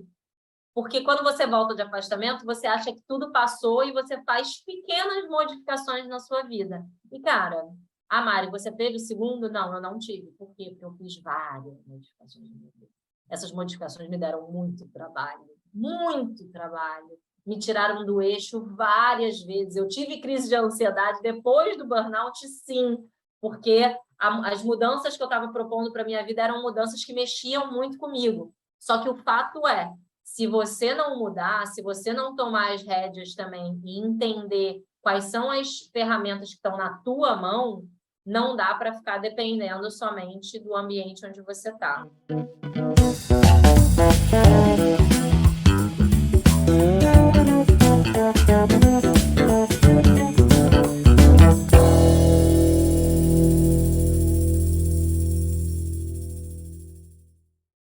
Porque quando você volta de afastamento, você acha que tudo passou e você faz pequenas modificações na sua vida. E, cara, Mari, você teve o segundo? Não, eu não tive. Por quê? Porque eu fiz várias modificações. Essas modificações me deram muito trabalho. Muito trabalho. Me tiraram do eixo várias vezes. Eu tive crise de ansiedade depois do burnout, sim, porque as mudanças que eu estava propondo para a minha vida eram mudanças que mexiam muito comigo. Só que o fato é, se você não mudar, se você não tomar as rédeas também e entender quais são as ferramentas que estão na tua mão, não dá para ficar dependendo somente do ambiente onde você está.